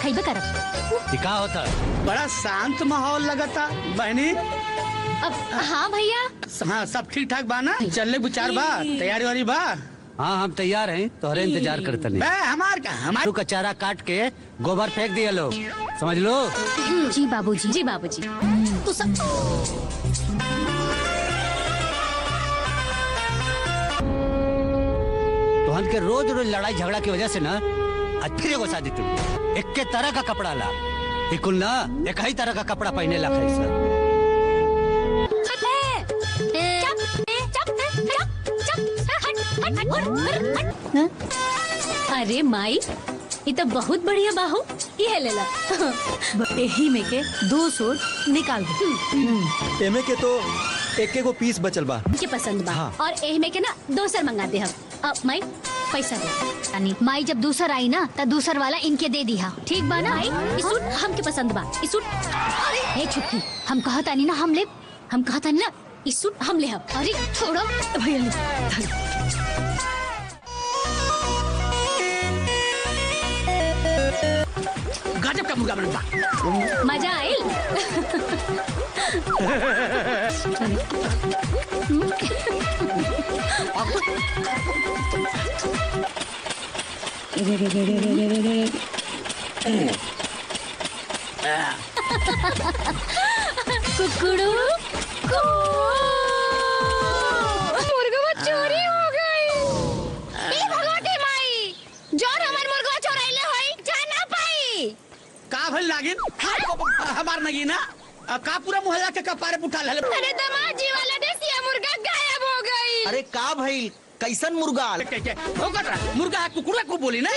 खइबे करब। क्या होता? बड़ा शांत माहौल लगता बहनी। अब हाँ भैया। हाँ सब ठीक ठाक बा ना? चलने विचार बा, तैयारी वारी बा? हाँ हम तैयार हैं, तोहरे इंतजार करते नहीं। हमार का हमार का चारा काट के गोबर फेंक दिया लोग, समझ लो। जी बाबूजी। जी बाबूजी। तू सब तोहन के रोज रोज लड़ाई झगड़ा की वजह से ना आज फिर एगो शादी टूट। एक के तरह का कपड़ा ला, कुल ना एक ही तरह का कपड़ा पहने ला कैसा। अरे माई, ये तो बहुत बढ़िया बाहू। ये ले ला। एही में के 2 सूट निकाल दे। एमे के तो एक एगो पीस बचल बा। के पसंद बा। हाँ। और एही में के ना दोसर मंगा दे हम। अब माई पैसा दे। यानी माई जब दूसर आई ना तो दूसर वाला इनके दे दिया। ठीक बा ना? माई इस सूट हमके पसंद बा। इस सूट ए छुट्टी हम कहता नहीं ना हम ले। हम कहता नहीं ना इस सूट हम ले। अरे छोड़ो भैया। गजब का मुर्गा बनता। मजा आयल। कुकड़ू मुर्गा चोरी हो गई। भगवती माई जोर हमार मुर्गा चोराइले होई जा ना पाई। का भइल नागिन? हमार नगी ना का पूरा मोहल्ला के कपारे उठा ले। अरे दमाजी वाला देसिया मुर्गा गायब हो गई। अरे का भइल? कैसन मुर्गा? मुर्गा कुकुरा को बोली ना।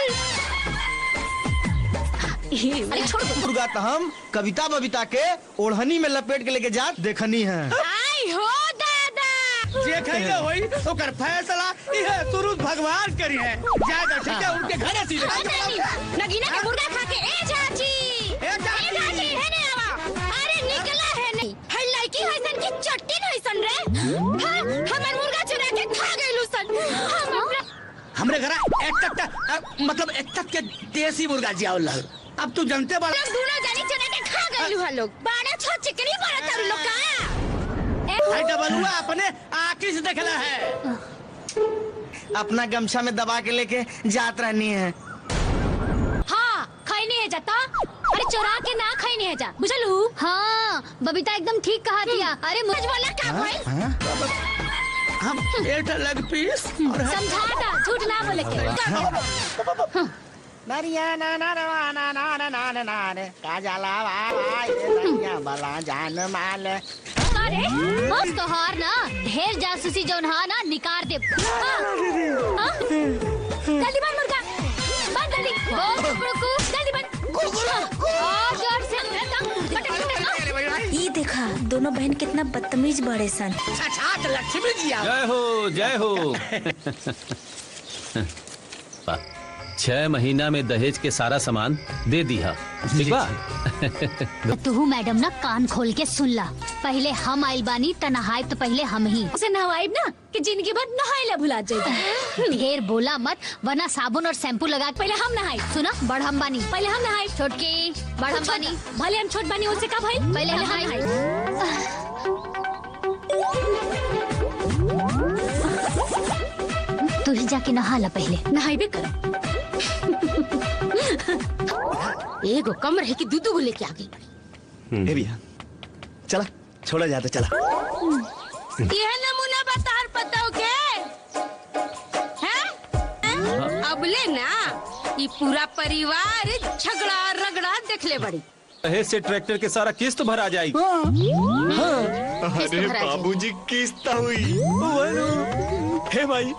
अरे छोड़ दो। मुर्गा तो हम कविता बबीता के ओढ़नी में लपेट के लेके जात देखनी है। आई हो दादा। जे खइले होई ओकर फैसला इहे तुरंत भगवान करी है। जायदा ठीक है उनके घरे सी नगीना के मुर्गा खा के ए चाची। ए चाची है ने आवा। अरे निकला है नहीं। है लड़की हसन की चट्टी नहीं सन रे। हां हमर मुर्गा चुरा के खा गइलु सन। हम अपना हमरे घर एक तक मतलब एक तक के देसी मुर्गा जियावल। अब तू जानते बड़ा दोनों जानी चुरा के खा गइलु है लोग। बाड़ा छो चिकनी बड़ा तारू लोग का। है डबलुआ अपने आंखी से देखला है। अपना गमछा में दबा के लेके जात रहनी है। हाँ खाई नहीं है जाता। अरे चुरा के ना खाई नहीं है जा बुझलू। हाँ बबीता एकदम ठीक कहा दिया। अरे मुझ वाला क्या भाई? हम एक लेग पीस समझाता झूठ ना बोले के। नरिया ना ना ना ना ना ना ना ना ना काजला भाई नरिया बला जान माल। अरे हम तो हार ना ढेर जासूसी जोन हा ना निकार दे। जल्दी बन मुर्गा बन जल्दी। कुकड़ू जल्दी बन। और जोर से ये देखा दोनों बहन कितना बदतमीज बड़े सन। छाछ लक्ष्मी जी आओ। जय हो जय हो। 6 महीना में दहेज के सारा सामान दे दिया। ठीक बा? तू मैडम ना कान खोल के सुन ला। पहले हम आइल बानी त नहाए तो पहले हम ही उसे नहवाइब ना कि जिंदगी भर नहाए ला भुला जाए। ढेर बोला मत वरना साबुन और शैम्पू लगा के पहले हम नहाए। सुना बड़ हम बानी पहले हम नहाए। छोटकी बड़ हम बानी भले हम छोट बानी उससे का भाई पहले हम नहाए। तू ही जाके नहा ला पहले। नहाइबे कर। एगो कम रहे कि दूधू को लेके आ गई। ए भैया चला छोड़ा जाते चला। यह नमूना बतार पताओ के हैं? अबले ना ये पूरा परिवार झगड़ा रगड़ा देख ले बड़ी। दहेज से ट्रैक्टर के सारा किस्त भरा जाएगी। अरे बाबूजी किस्त हुई। हे भाई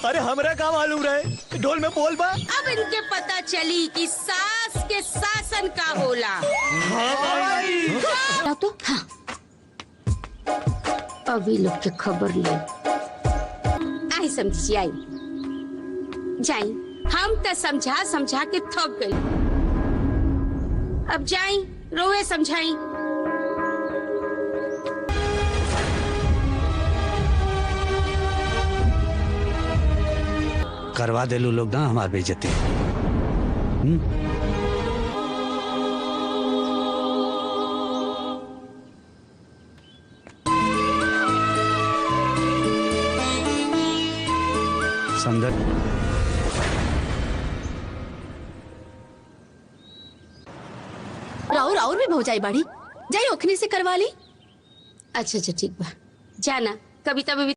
अरे हमरा का मालूम रहे ढोल में बोल बा। अब इनके पता चली कि सास के शासन का होला। हाँ भाई। तो हाँ अभी लोग के खबर ले आई समझी आई जाई। हम तो समझा समझा के थक गई। अब जाई रोए समझाई। करवा दे लो लोग ना हमार बेइज्जती। समझ। राउर भी भौजाई बाड़ी, जाई ओखनी से करवा ली। अच्छा अच्छा ठीक बा, जाना कविता बेबी।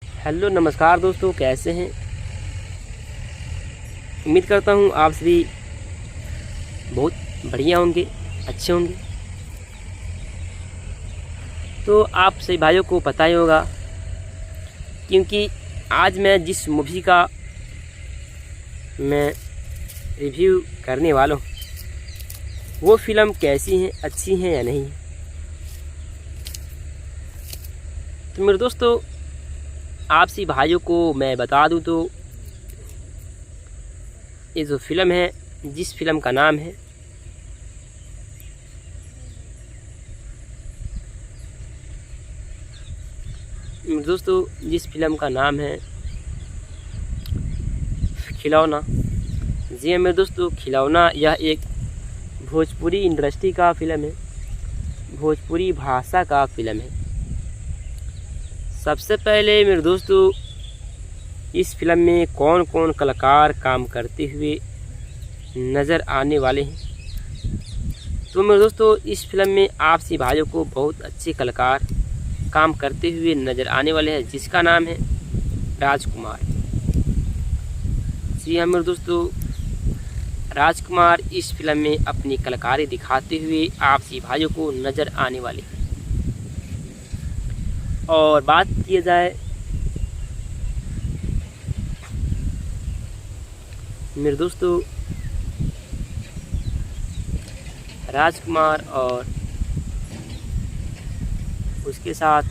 हेलो नमस्कार दोस्तों, कैसे हैं? उम्मीद करता हूँ आप सभी बहुत बढ़िया होंगे, अच्छे होंगे। तो आप सभी भाइयों को पता ही होगा, क्योंकि आज मैं जिस मूवी का मैं रिव्यू करने वाला हूँ वो फिल्म कैसी है, अच्छी है या नहीं। तो मेरे दोस्तों, आप सभी भाइयों को मैं बता दूं तो ये जो फिल्म है, जिस फिल्म का नाम है दोस्तों, जिस फिल्म का नाम है खिलौना। जी हाँ मेरे दोस्तों, खिलौना यह एक भोजपुरी इंडस्ट्री का फिल्म है, भोजपुरी भाषा का फिल्म है। सबसे पहले मेरे दोस्तों, इस फिल्म में कौन कौन कलाकार काम करते हुए नज़र आने वाले हैं। तो मेरे दोस्तों, इस फिल्म में आप सभी भाइयों को बहुत अच्छे कलाकार काम करते हुए नज़र आने वाले हैं, जिसका नाम है राजकुमार। जी हाँ मेरे दोस्तों, राजकुमार इस फिल्म में अपनी कलाकारी दिखाते हुए आप सभी भाइयों को नज़र आने वाले हैं। और बात किया जाए मेरे दोस्तों, राजकुमार और उसके साथ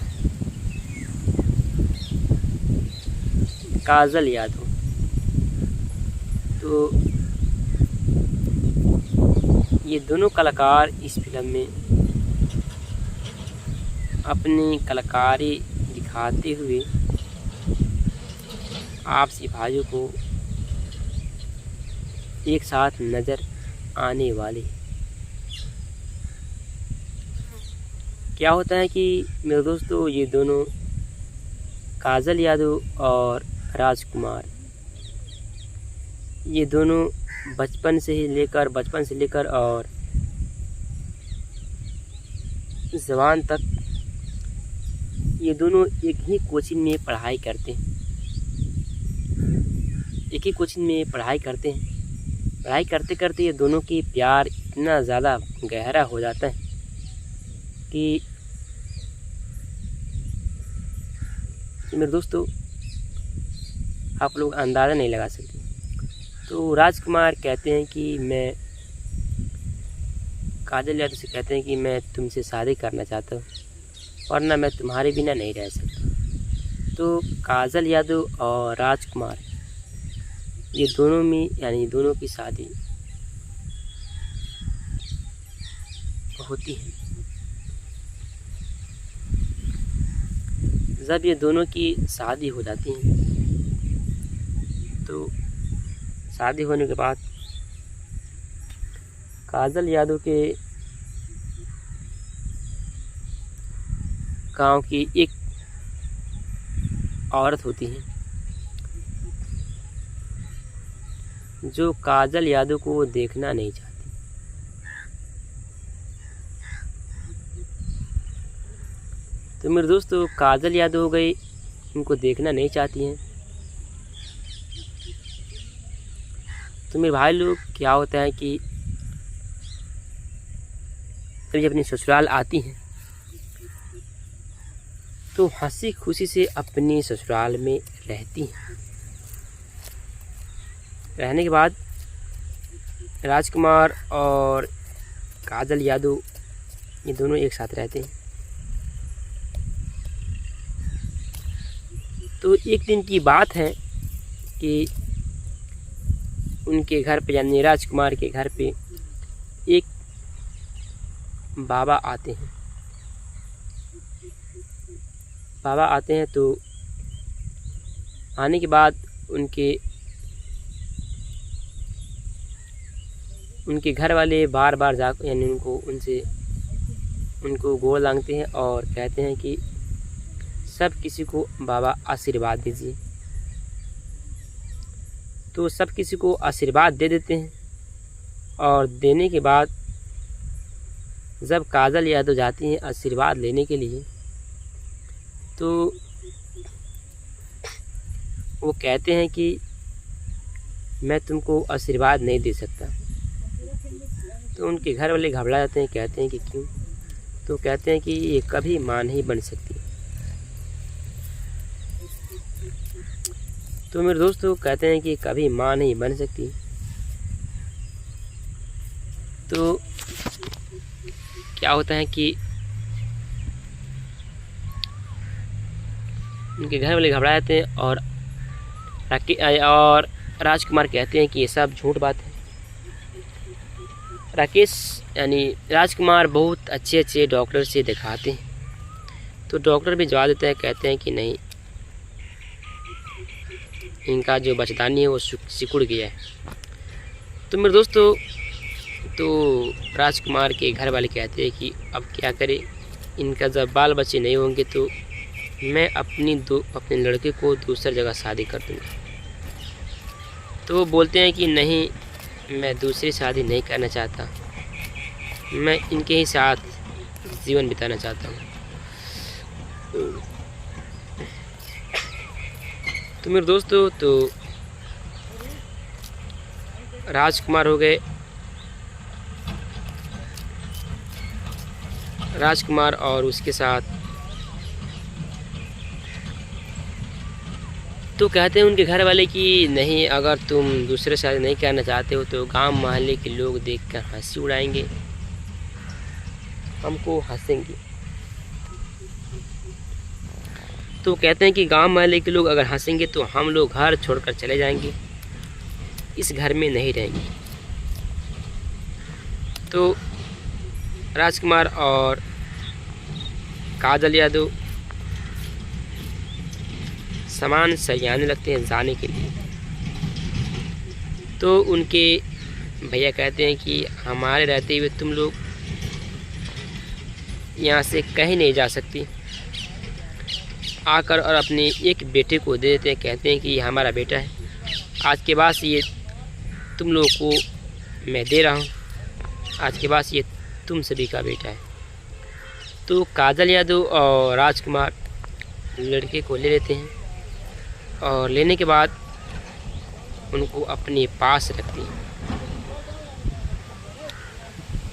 काजल यादव, तो ये दोनों कलाकार इस फिल्म में अपनी कलाकारी दिखाते हुए आप सभी भाइयों को एक साथ नज़र आने वाले। क्या होता है कि मेरे दोस्तों, ये दोनों काजल यादव और राजकुमार, ये दोनों बचपन से लेकर और जवान तक ये दोनों एक ही कोचिंग में पढ़ाई करते हैं। पढ़ाई करते करते ये दोनों की प्यार इतना ज़्यादा गहरा हो जाता है कि मेरे दोस्तों आप लोग अंदाज़ा नहीं लगा सकते। तो राजकुमार कहते हैं कि मैं काजल यादव से कहते हैं कि मैं तुमसे शादी करना चाहता हूँ, वरना मैं तुम्हारे बिना नहीं रह सकता। तो काजल यादव और राजकुमार ये दोनों में, यानी दोनों की शादी होती है। जब ये दोनों की शादी हो जाती है तो शादी होने के बाद काजल यादव के गांव की एक औरत होती है जो काजल यादव को देखना नहीं चाहती। तो मेरे दोस्तों, काजल यादव हो गई, उनको देखना नहीं चाहती हैं। तो मेरे भाई लोग, क्या होता है कि जब ये अपनी ससुराल आती हैं तो हंसी खुशी से अपनी ससुराल में रहती हैं। रहने के बाद राजकुमार और काजल यादव ये दोनों एक साथ रहते हैं। तो एक दिन की बात है कि उनके घर पे, यानी राजकुमार के घर पे, एक बाबा आते हैं। बाबा आते हैं तो आने के बाद उनके घर वाले बार बार जा, यानी उनको गोड़ लांघते हैं और कहते हैं कि सब किसी को बाबा आशीर्वाद दीजिए। तो सब किसी को आशीर्वाद दे देते हैं और देने के बाद जब काजल यादव जाती हैं आशीर्वाद लेने के लिए तो वो कहते हैं कि मैं तुमको आशीर्वाद नहीं दे सकता। तो उनके घर वाले घबरा जाते हैं, कहते हैं कि क्यों? तो कहते हैं कि ये कभी मां नहीं बन सकती। तो मेरे दोस्तों, कहते हैं कि कभी मां नहीं बन सकती। तो क्या होता है कि उनके घर वाले घबरा जाते हैं और राजकुमार कहते हैं कि ये सब झूठ बात है। राकेश यानी राजकुमार बहुत अच्छे डॉक्टर से दिखाते हैं। तो डॉक्टर भी जवाब देते हैं, कहते हैं कि नहीं, इनका जो बचदानी है वो सिकुड़ गया है। तो मेरे दोस्तों, तो राजकुमार के घर वाले कहते हैं कि अब क्या करें, इनका जब बाल बच्चे नहीं होंगे तो मैं अपने लड़के को दूसरी जगह शादी कर दूँगा। तो वो बोलते हैं कि नहीं, मैं दूसरी शादी नहीं करना चाहता, मैं इनके ही साथ जीवन बिताना चाहता हूँ। तो मेरे दोस्तों, तो राजकुमार हो गए, राजकुमार और उसके साथ तो कहते हैं उनके घर वाले कि नहीं, अगर तुम दूसरे शादी नहीं करना चाहते हो तो गांव मोहल्ले के लोग देखकर हंसी उड़ाएंगे, हमको हंसेंगे। तो कहते हैं कि गांव मोहल्ले के लोग अगर हंसेंगे तो हम लोग घर छोड़कर चले जाएंगे, इस घर में नहीं रहेंगे। तो राजकुमार और काजल यादव सामान सरियाने लगते हैं जाने के लिए। तो उनके भैया कहते हैं कि हमारे रहते हुए तुम लोग यहाँ से कहीं नहीं जा सकती। आकर और अपने एक बेटे को दे देते हैं, कहते हैं कि ये हमारा बेटा है, आज के बाद ये तुम लोगों को मैं दे रहा हूँ, आज के बाद ये तुम सभी का बेटा है। तो काजल यादव और राजकुमार लड़के को ले लेते हैं और लेने के बाद उनको अपने पास रखते हैं।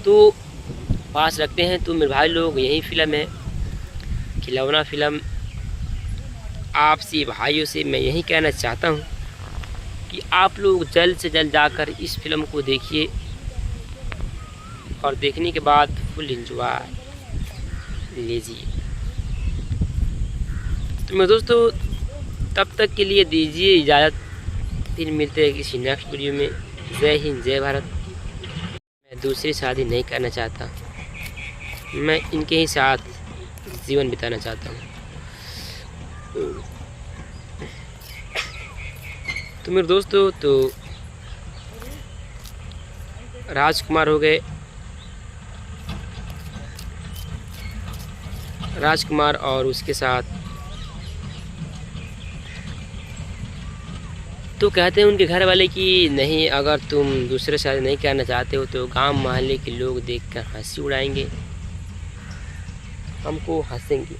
तो पास रखते हैं। तो मेरे भाई लोग, यही फिल्म है, खिलौना फिल्म। आपसे भाइयों से मैं यही कहना चाहता हूँ कि आप लोग जल्द से जल्द जाकर इस फिल्म को देखिए और देखने के बाद फुल एंजॉय लीजिए। तो मेरे दोस्तों, तब तक के लिए दीजिए इजाज़त, फिर मिलते हैं किसी नेक्स्ट वीडियो में। जय हिंद, जय भारत। मैं दूसरी शादी नहीं करना चाहता, मैं इनके ही साथ जीवन बिताना चाहता हूँ। तो मेरे दोस्तों, तो राजकुमार हो गए, राजकुमार और उसके साथ तो कहते हैं उनके घर वाले कि नहीं, अगर तुम दूसरे शादी नहीं करना चाहते हो तो गांव मोहल्ले के लोग देखकर हंसी उड़ाएंगे, हमको हंसेंगे।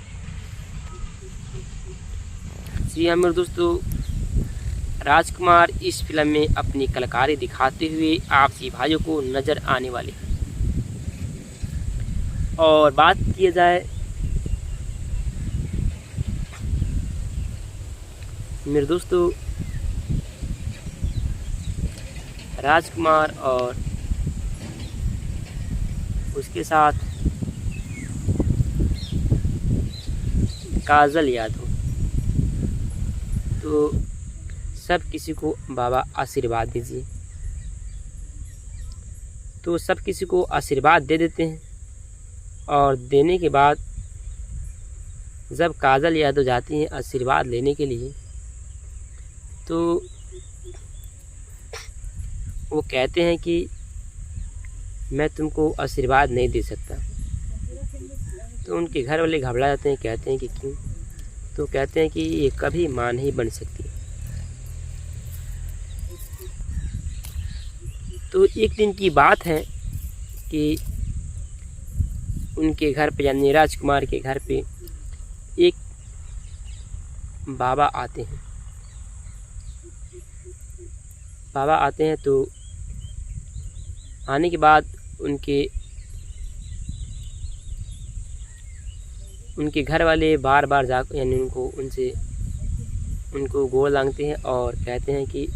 जी हाँ मेरे दोस्तों, राजकुमार इस फिल्म में अपनी कलाकारी दिखाते हुए आपसी भाइयों को नज़र आने वाले हैं। और बात की जाए मेरे दोस्तों, राजकुमार और उसके साथ काजल यादव, तो सब किसी को बाबा आशीर्वाद दीजिए। तो सब किसी को आशीर्वाद दे देते हैं और देने के बाद जब काजल यादव जाती हैं आशीर्वाद लेने के लिए, तो वो कहते हैं कि मैं तुमको आशीर्वाद नहीं दे सकता। तो उनके घर वाले घबरा जाते हैं, कहते हैं कि क्यों? तो कहते हैं कि ये कभी मां नहीं बन सकती। तो एक दिन की बात है कि उनके घर पे यानी राजकुमार के घर पे एक बाबा आते हैं। बाबा आते हैं तो आने के बाद उनके घर वाले बार बार जा यानी उनको गोड़ लांघते हैं और कहते हैं कि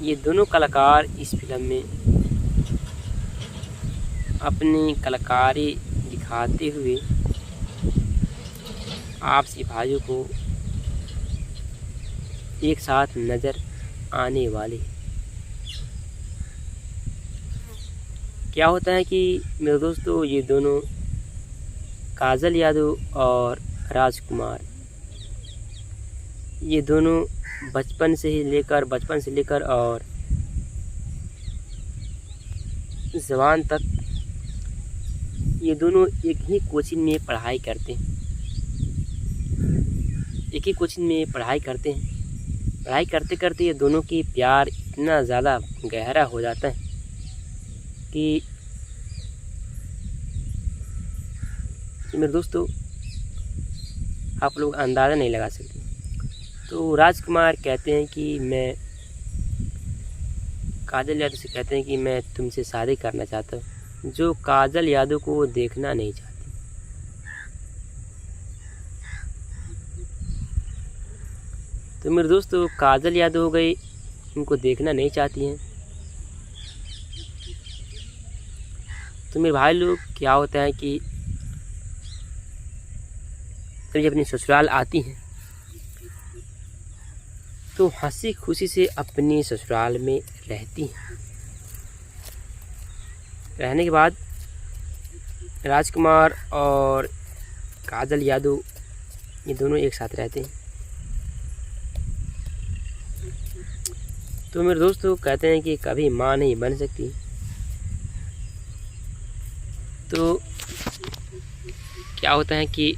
ये दोनों कलाकार इस फिल्म में अपनी कलाकारी दिखाते हुए आपसी भाइयों को एक साथ नज़र आने वाले। क्या होता है कि मेरे दोस्तों, ये दोनों काजल यादव और राजकुमार, ये दोनों बचपन से लेकर और जवान तक ये दोनों एक ही कोचिंग में पढ़ाई करते हैं। पढ़ाई करते करते ये दोनों की प्यार इतना ज़्यादा गहरा हो जाता है कि मेरे दोस्तों आप लोग अंदाज़ा नहीं लगा सकते। तो राजकुमार कहते हैं कि मैं काजल यादव से कहते हैं कि मैं तुमसे शादी करना चाहता हूँ, जो काजल यादव को वो देखना नहीं चाहती। तो मेरे दोस्तों, काजल यादव हो गई, उनको देखना नहीं चाहती हैं। तो मेरे भाई लोग, क्या होता है कि जब अपनी ससुराल आती हैं तो हंसी खुशी से अपनी ससुराल में रहती हैं। रहने के बाद राजकुमार और काजल यादव ये दोनों एक साथ रहते हैं। तो मेरे दोस्तों कहते हैं कि कभी मां नहीं बन सकती। तो क्या होता है कि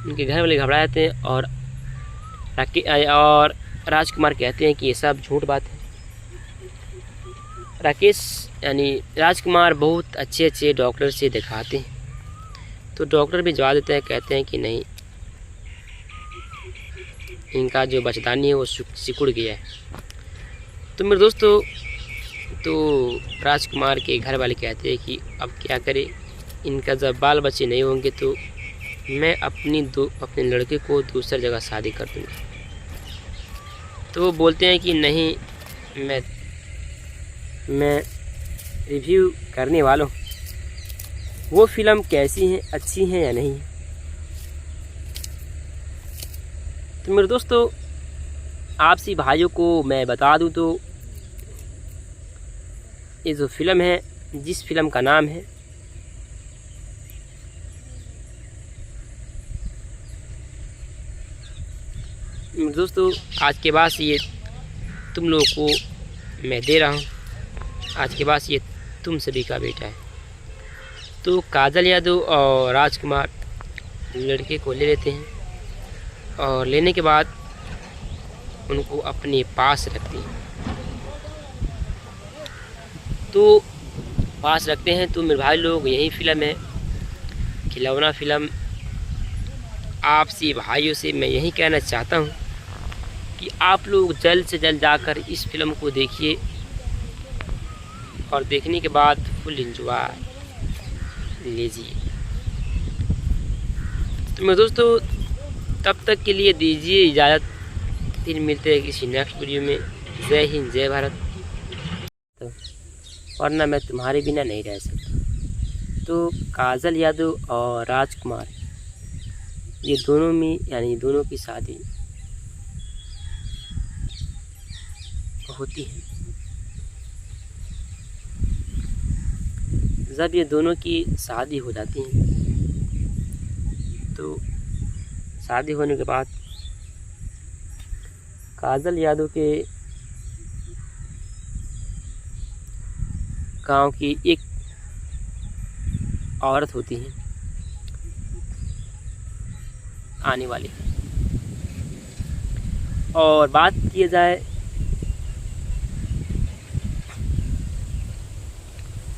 उनके घर वाले घबरा जाते हैं और राजकुमार कहते हैं कि ये सब झूठ बात है। राकेश यानी राजकुमार बहुत अच्छे डॉक्टर से दिखाते हैं। तो डॉक्टर भी जवाब देते हैं, कहते हैं कि नहीं, इनका जो बचदानी है वो सिकुड़ गया है। तो मेरे दोस्तों, तो राजकुमार के घर वाले कहते हैं कि अब क्या करें, इनका जब बाल बच्चे नहीं होंगे तो मैं अपने लड़के को दूसरी जगह शादी कर दूँगा। तो वो बोलते हैं कि नहीं, मैं रिव्यू करने वाला हूँ, वो फिल्म कैसी है, अच्छी है या नहीं। तो मेरे दोस्तों, आपसी भाइयों को मैं बता दूं तो ये जो फिल्म है, जिस फिल्म का नाम है दोस्तों आज के बाद ये तुम लोगों को मैं दे रहा हूँ। आज के बाद ये तुम सभी का बेटा है। तो काजल यादव और राजकुमार लड़के को ले लेते हैं और लेने के बाद उनको अपने पास रखते हैं। तो पास रखते हैं। तो मेरे भाई लोग यही फिल्म है खिलौना फिल्म। आपसे भाइयों से मैं यही कहना चाहता हूँ कि आप लोग जल्द से जल्द जाकर इस फिल्म को देखिए और देखने के बाद फुल एंजॉय लीजिए। तो मेरे दोस्तों तब तक के लिए दीजिए इजाज़त। फिर मिलते हैं किसी नेक्स्ट वीडियो में। जय हिंद जय भारत। तो वरना मैं तुम्हारे बिना नहीं रह सकता। तो काजल यादव और राजकुमार ये दोनों में यानी दोनों की शादी होती है। जब ये दोनों की शादी हो जाती है तो शादी होने के बाद काजल यादव के गांव की एक औरत होती है आने वाली। और बात की जाए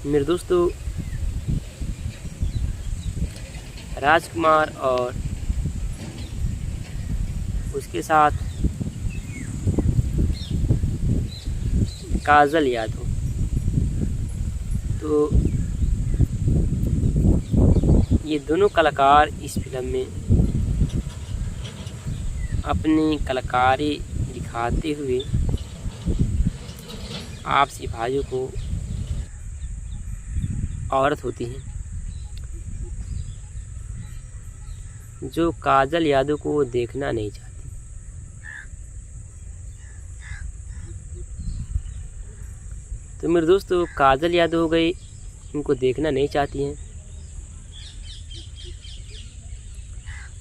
मेरे दोस्तों राजकुमार और उसके साथ काजल यादव, तो ये दोनों कलाकार इस फिल्म में अपनी कलाकारी दिखाते हुए आपसी भाइयों को औरत होती हैं जो काजल यादव को देखना नहीं चाहती। तो मेरे दोस्तों काजल यादव हो गई, उनको देखना नहीं चाहती हैं।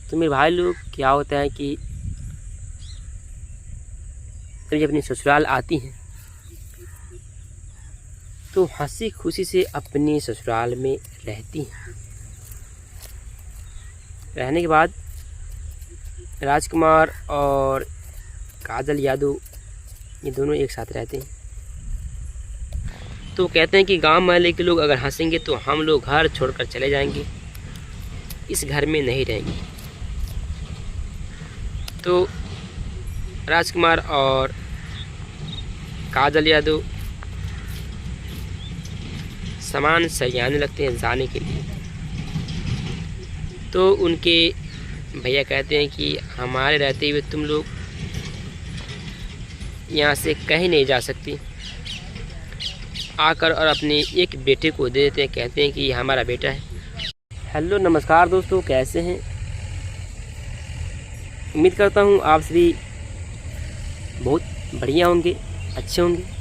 तो मेरे भाई लोग क्या होता है कि जब अपनी ससुराल आती हैं तो हंसी खुशी से अपनी ससुराल में रहती हैं। रहने के बाद राजकुमार और काजल यादव ये दोनों एक साथ रहते हैं। तो कहते हैं कि गांव महल्ले के लोग अगर हंसेंगे तो हम लोग घर छोड़कर चले जाएंगे, इस घर में नहीं रहेंगे। तो राजकुमार और काजल यादव सामान सरियाने लगते हैं जाने के लिए। तो उनके भैया कहते हैं कि हमारे रहते हुए तुम लोग यहाँ से कहीं नहीं जा सकती। आकर और अपने एक बेटे को दे देते हैं, कहते हैं कि ये हमारा बेटा है। हेलो नमस्कार दोस्तों, कैसे हैं? उम्मीद करता हूँ आप सभी बहुत बढ़िया होंगे, अच्छे होंगे।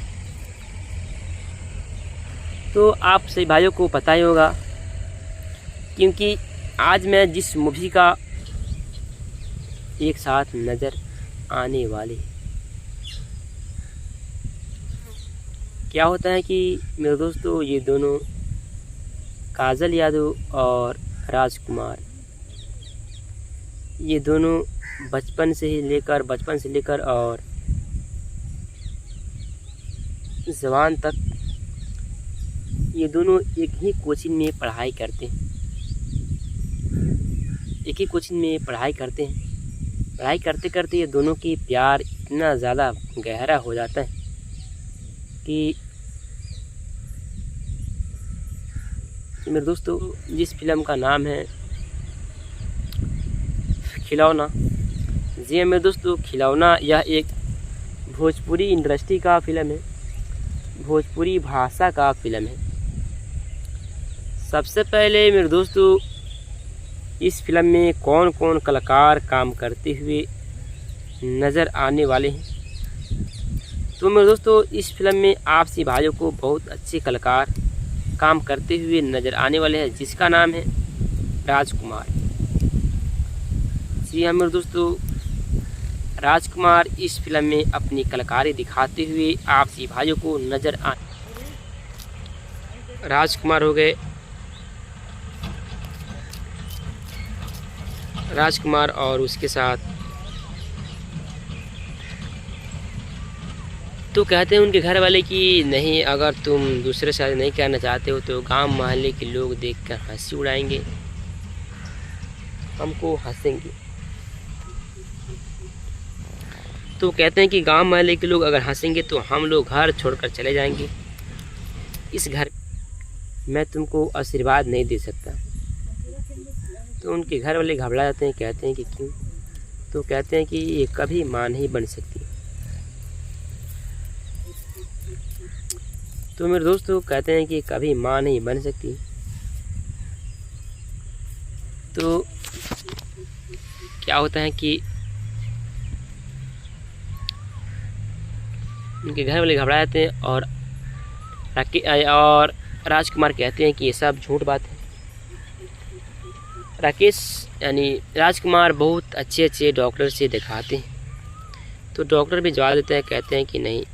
तो आप सभी भाइयों को पता ही होगा क्योंकि आज मैं जिस मूवी का एक साथ नज़र आने वाली है, क्या होता है कि मेरे दोस्तों ये दोनों काजल यादव और राजकुमार ये दोनों बचपन से लेकर और जवान तक ये दोनों एक ही कोचिंग में पढ़ाई करते हैं। एक ही कोचिंग में पढ़ाई करते हैं। पढ़ाई करते करते ये दोनों की प्यार इतना ज़्यादा गहरा हो जाता है कि मेरे दोस्तों जिस फिल्म का नाम है खिलौना। जी मेरे दोस्तों खिलौना यह एक भोजपुरी इंडस्ट्री का फिल्म है, भोजपुरी भाषा का फिल्म है। सबसे पहले मेरे दोस्तों इस फिल्म में कौन कौन कलाकार काम करते हुए नज़र आने वाले हैं। तो मेरे दोस्तों इस फिल्म में आपसी भाइयों को बहुत अच्छे कलाकार काम करते हुए नज़र आने वाले हैं, जिसका नाम है राजकुमार। जी हाँ मेरे दोस्तों राजकुमार इस फिल्म में अपनी कलाकारी दिखाते हुए आपसी भाइयों को नजर आए। राजकुमार हो गए राजकुमार और उसके साथ तो कहते हैं उनके घर वाले कि नहीं, अगर तुम दूसरे शादी नहीं करना चाहते हो तो गांव मोहल्ले के लोग देखकर हंसी उड़ाएंगे, हमको हंसेंगे। तो कहते हैं कि गांव मोहल्ले के लोग अगर हंसेंगे तो हम लोग घर छोड़कर चले जाएंगे। इस घर मैं तुमको आशीर्वाद नहीं दे सकता। तो उनके घर वाले घबरा जाते हैं, कहते हैं कि क्यों? तो कहते हैं कि ये कभी मां नहीं बन सकती। तो मेरे दोस्तों कहते हैं कि कभी मां नहीं बन सकती। तो क्या होता है कि उनके घर वाले घबरा जाते हैं और राजकुमार कहते हैं कि ये सब झूठ बात है। राकेश यानी राजकुमार बहुत अच्छे डॉक्टर से दिखाते हैं। तो डॉक्टर भी जवाब देते हैं, कहते हैं कि नहीं,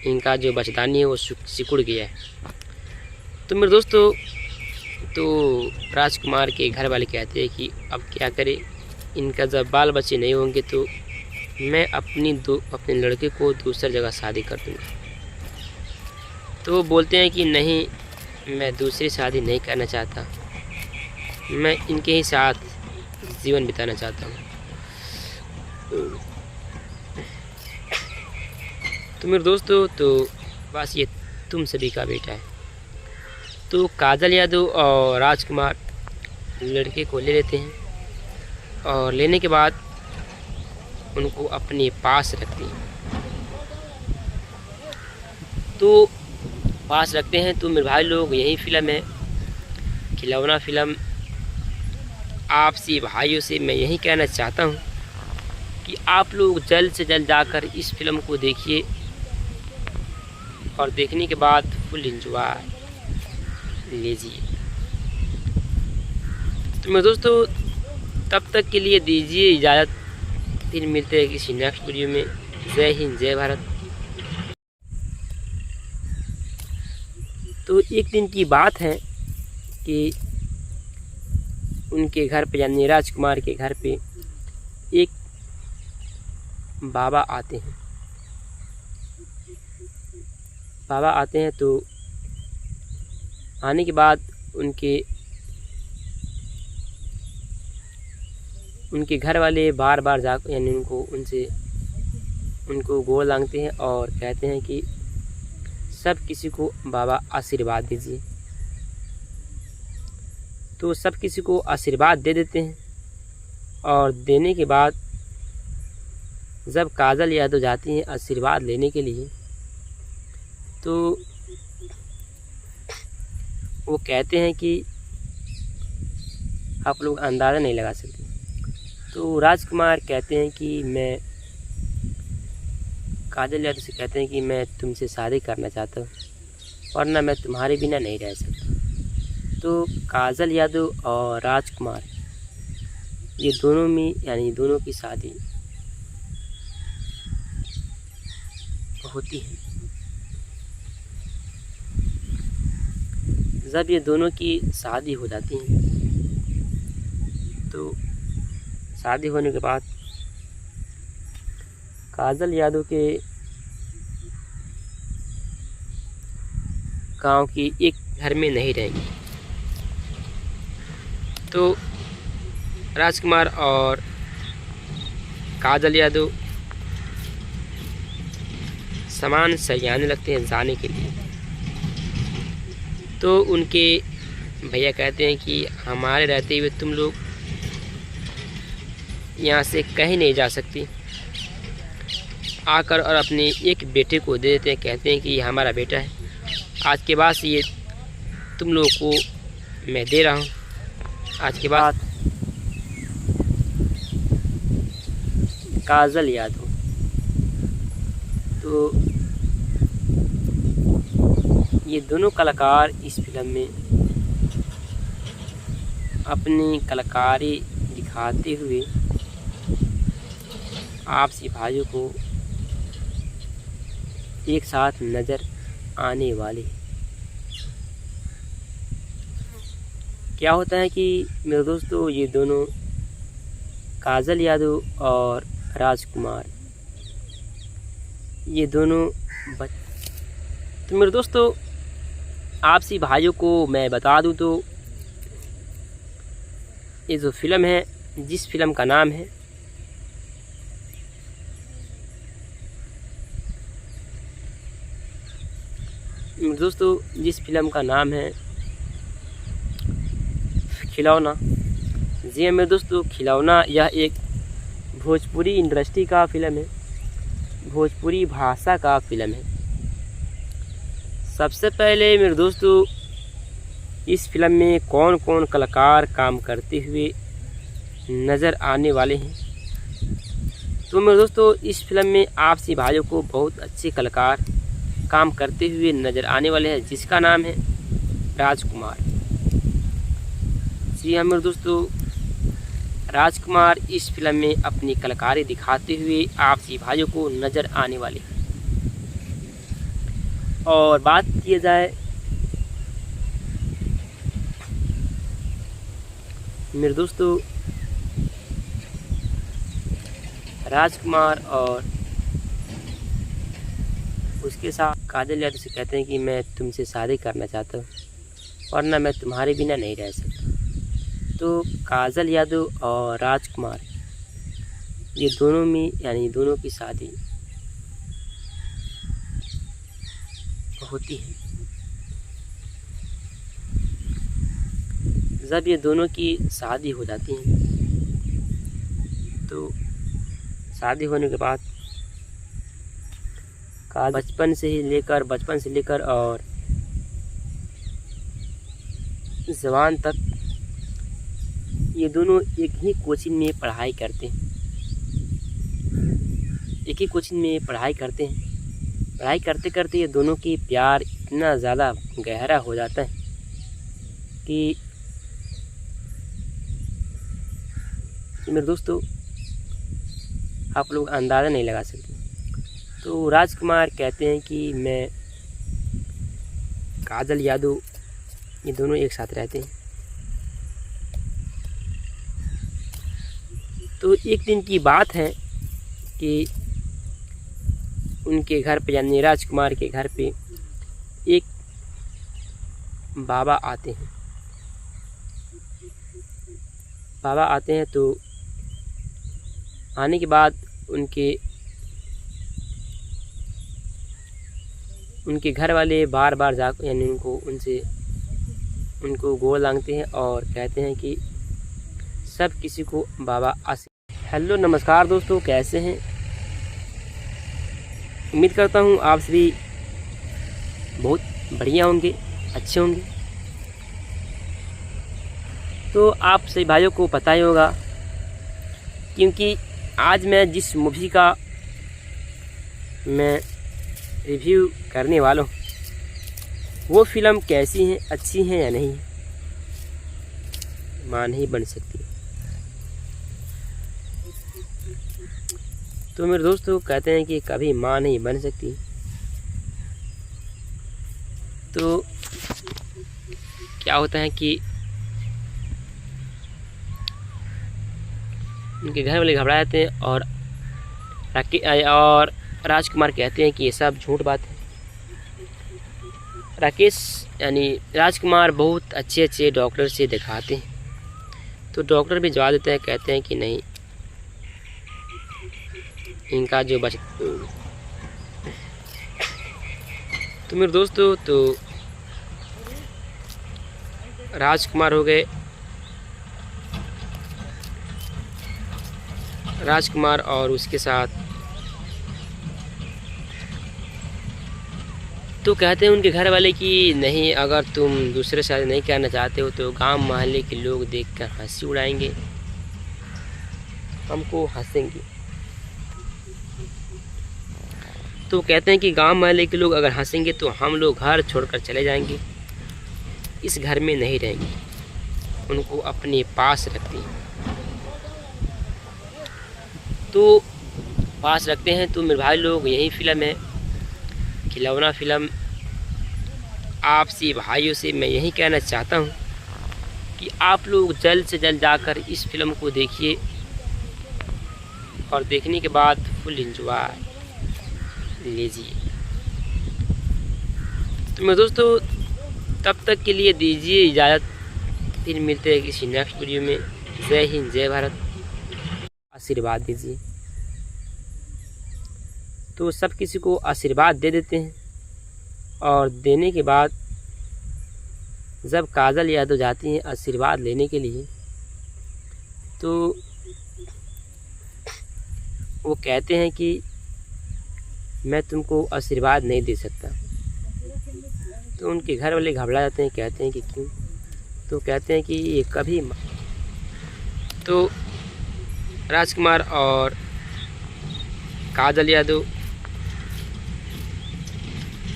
इनका जो बचदानी है वो सिकुड़ गया है। तो मेरे दोस्तों तो राजकुमार के घर वाले कहते हैं कि अब क्या करें, इनका जब बाल बच्चे नहीं होंगे तो मैं अपने लड़के को दूसरी जगह शादी कर दूँगा। तो वो बोलते हैं कि नहीं, मैं दूसरी शादी नहीं करना चाहता, मैं इनके ही साथ जीवन बिताना चाहता हूँ। तो मेरे दोस्तों तो बस ये तुम सभी का बेटा है। तो काजल यादव और राजकुमार लड़के को ले लेते हैं और लेने के बाद उनको अपने पास रखते हैं। तो पास रखते हैं। तो मेरे भाई लोग यही फिल्म है, खिलौना फिल्म। आपसी भाइयों से मैं यही कहना चाहता हूँ कि आप लोग जल्द से जल्द जाकर इस फिल्म को देखिए और देखने के बाद फुल एंजॉय लीजिए। तो मेरे दोस्तों तब तक के लिए दीजिए इजाज़त, फिर मिलते हैं किसी नेक्स्ट वीडियो में। जय हिंद, जय भारत। तो एक दिन की बात है कि उनके घर पे यानी राजकुमार के घर पे एक बाबा आते हैं। बाबा आते हैं तो आने के बाद उनके घर वाले बार बार जा यानी उनको गोड़ लांगते हैं और कहते हैं कि सब किसी को बाबा आशीर्वाद दीजिए। तो सब किसी को आशीर्वाद दे देते हैं और देने के बाद जब काजल यादव जाती हैं आशीर्वाद लेने के लिए तो वो कहते हैं कि आप लोग अंदाज़ा नहीं लगा सकते। तो राजकुमार कहते हैं कि मैं काजल यादव से कहते हैं कि मैं तुमसे शादी करना चाहता हूँ वरना मैं तुम्हारे बिना नहीं रह सकता। तो काजल यादव और राजकुमार ये दोनों में यानी दोनों की शादी होती है। जब ये दोनों की शादी हो जाती है तो शादी होने के बाद काजल यादव के गांव की एक घर में नहीं रहेंगे। तो राजकुमार और काजल यादव सामान सरियाने लगते हैं जाने के लिए। तो उनके भैया कहते हैं कि हमारे रहते हुए तुम लोग यहाँ से कहीं नहीं जा सकती। आकर और अपने एक बेटे को दे देते हैं, कहते हैं कि ये हमारा बेटा है, आज के बाद ये तुम लोगों को मैं दे रहा हूँ। आज के बाद काजल यादव। तो ये दोनों कलाकार इस फिल्म में अपनी कलाकारी दिखाते हुए आपसी भाइयों को एक साथ नज़र आने वाले हैं। क्या होता है कि मेरे दोस्तों, ये दोनों काजल यादव और राजकुमार, ये दोनों तो मेरे दोस्तों आपसी भाइयों को मैं बता दूं तो ये जो फिल्म है, जिस फिल्म का नाम है मेरे दोस्तों, जिस फिल्म का नाम है खिलौना। जी हाँ मेरे दोस्तों, खिलौना यह एक भोजपुरी इंडस्ट्री का फिल्म है, भोजपुरी भाषा का फिल्म है। सबसे पहले मेरे दोस्तों, इस फिल्म में कौन कौन कलाकार काम करते हुए नज़र आने वाले हैं। तो मेरे दोस्तों, इस फिल्म में आपसी भाइयों को बहुत अच्छे कलाकार काम करते हुए नज़र आने वाले हैं, जिसका नाम है राजकुमार। जी हाँ मेरे दोस्तों, राजकुमार इस फिल्म में अपनी कलाकारी दिखाते हुए आपसी भाइयों को नज़र आने वाले हैं। और बात किया जाए मेरे दोस्तों, राजकुमार और उसके साथ काजल यादव से कहते हैं कि मैं तुमसे शादी करना चाहता हूँ, वरना मैं तुम्हारे बिना नहीं रह सकता। तो काजल यादव और राजकुमार, ये दोनों में यानी दोनों की शादी होती है। जब ये दोनों की शादी हो जाती है तो शादी होने के बाद बचपन से लेकर और जवान तक ये दोनों एक ही कोचिंग में पढ़ाई करते हैं। पढ़ाई करते करते ये दोनों की प्यार इतना ज़्यादा गहरा हो जाता है कि मेरे दोस्तों आप लोग अंदाज़ा नहीं लगा सकते। तो राजकुमार कहते हैं कि मैं काजल यादव, ये दोनों एक साथ रहते हैं। तो एक दिन की बात है कि उनके घर पे यानी राजकुमार के घर पे एक बाबा आते हैं। तो आने के बाद उनके घर वाले बार बार जा यानी उनको गोड़ लांगते हैं और कहते हैं कि सब किसी को बाबा हेलो नमस्कार दोस्तों, कैसे हैं? उम्मीद करता हूँ आप सभी बहुत बढ़िया होंगे, अच्छे होंगे। तो आप सभी भाइयों को पता ही होगा, क्योंकि आज मैं जिस मूवी का मैं रिव्यू करने वाला हूँ वो फिल्म कैसी है, अच्छी है या नहीं, मां नहीं बन सकती। तो मेरे दोस्तों कहते हैं कि कभी मां नहीं बन सकती। तो क्या होता है कि उनके घर वाले घबरा जाते हैं और राजकुमार कहते हैं कि ये सब झूठ बात है। राकेश यानी राजकुमार बहुत अच्छे डॉक्टर से दिखाते हैं। तो डॉक्टर भी जवाब देते हैं, कहते हैं कि नहीं, इनका जो तो मेरे दोस्तों, तो राजकुमार हो गए, राजकुमार और उसके साथ तो कहते हैं उनके घर वाले कि नहीं, अगर तुम दूसरे शादी नहीं करना चाहते हो तो गांव मोहल्ले के लोग देखकर हंसी उड़ाएंगे, हमको हंसेंगे। तो कहते हैं कि गांव मोहल्ले के लोग अगर हंसेंगे तो हम लोग घर छोड़कर चले जाएंगे, इस घर में नहीं रहेंगे, उनको अपने पास रखते हैं। तो पास रखते हैं। तो मेरे भाई लोग यही फिल्म है खिलौना फिल्म। आपसे भाइयों से मैं यही कहना चाहता हूँ कि आप लोग जल्द से जल्द जाकर इस फिल्म को देखिए और देखने के बाद फुल एंजॉय लीजिए। तो मेरे दोस्तों तब तक के लिए दीजिए इजाज़त, फिर मिलते हैं किसी नेक्स्ट वीडियो में। जय हिंद, जय भारत। आशीर्वाद दीजिए। तो सब किसी को आशीर्वाद दे देते हैं और देने के बाद जब काजल यादव जाती हैं आशीर्वाद लेने के लिए तो वो कहते हैं कि मैं तुमको आशीर्वाद नहीं दे सकता। तो उनके घर वाले घबरा जाते हैं, कहते हैं कि क्यों? तो कहते हैं कि ये कभी तो राजकुमार और काजल यादव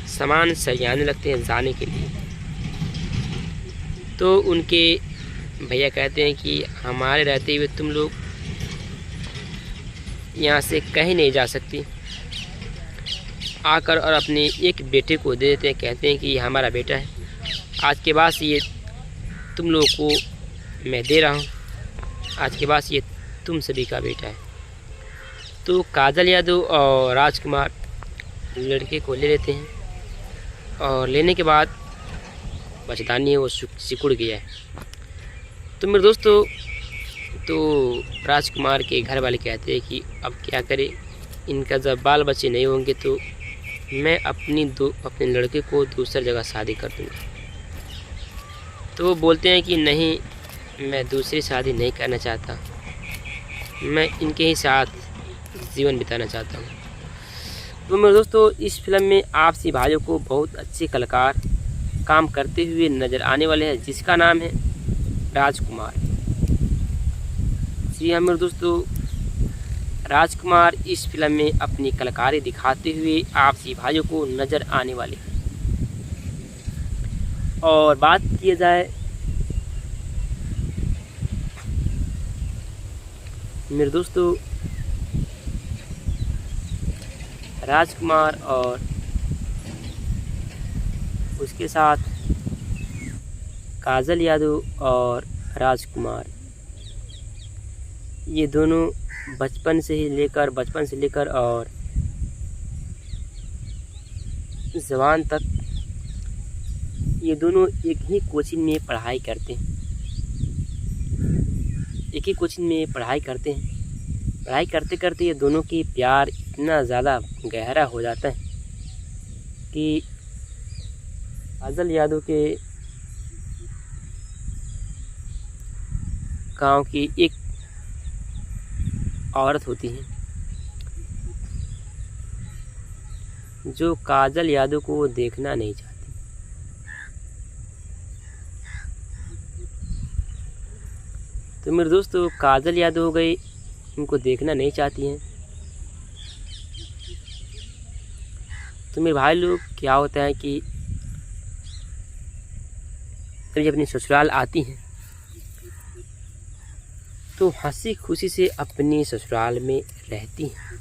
सामान सरियाने लगते हैं जाने के लिए। तो उनके भैया कहते हैं कि हमारे रहते हुए तुम लोग यहाँ से कहीं नहीं जा सकती। आकर और अपने एक बेटे को दे देते हैं, कहते हैं कि ये हमारा बेटा है, आज के बाद ये तुम लोग को मैं दे रहा हूँ, आज के बाद ये तुम सभी का बेटा है। तो काजल यादव और राजकुमार लड़के को ले लेते हैं और लेने के बाद बचदानी है वो सिकुड़ गया है। तो मेरे दोस्तों तो राजकुमार के घर वाले कहते हैं कि अब क्या करें, इनका जब बाल बच्चे नहीं होंगे तो मैं अपने लड़के को दूसरी जगह शादी कर दूँगा। तो वो बोलते हैं कि नहीं, मैं दूसरी शादी नहीं करना चाहता, मैं इनके ही साथ जीवन बिताना चाहता हूँ। तो मेरे दोस्तों इस फिल्म में आपसी भाइयों को बहुत अच्छे कलाकार काम करते हुए नज़र आने वाले हैं, जिसका नाम है राजकुमार। जी हाँ मेरे दोस्तों, राजकुमार इस फिल्म में अपनी कलाकारी दिखाते हुए आपसी भाइयों को नज़र आने वाले हैं। और बात किया जाए मेरे दोस्तों राजकुमार और उसके साथ काजल यादव और राजकुमार, ये दोनों बचपन से लेकर और जवान तक ये दोनों एक ही कोचिंग में पढ़ाई करते हैं। पढ़ाई करते करते ये दोनों की प्यार इतना ज़्यादा गहरा हो जाता है कि काजल यादव के गांव की एक औरत होती है जो काजल यादव को वो देखना नहीं चाहती। तो मेरे दोस्तों काजल यादव हो गई, उनको देखना नहीं चाहती हैं। तो मेरे भाई लोग क्या होता है कि जब अपनी ससुराल आती हैं तो हंसी खुशी से अपनी ससुराल में रहती हैं।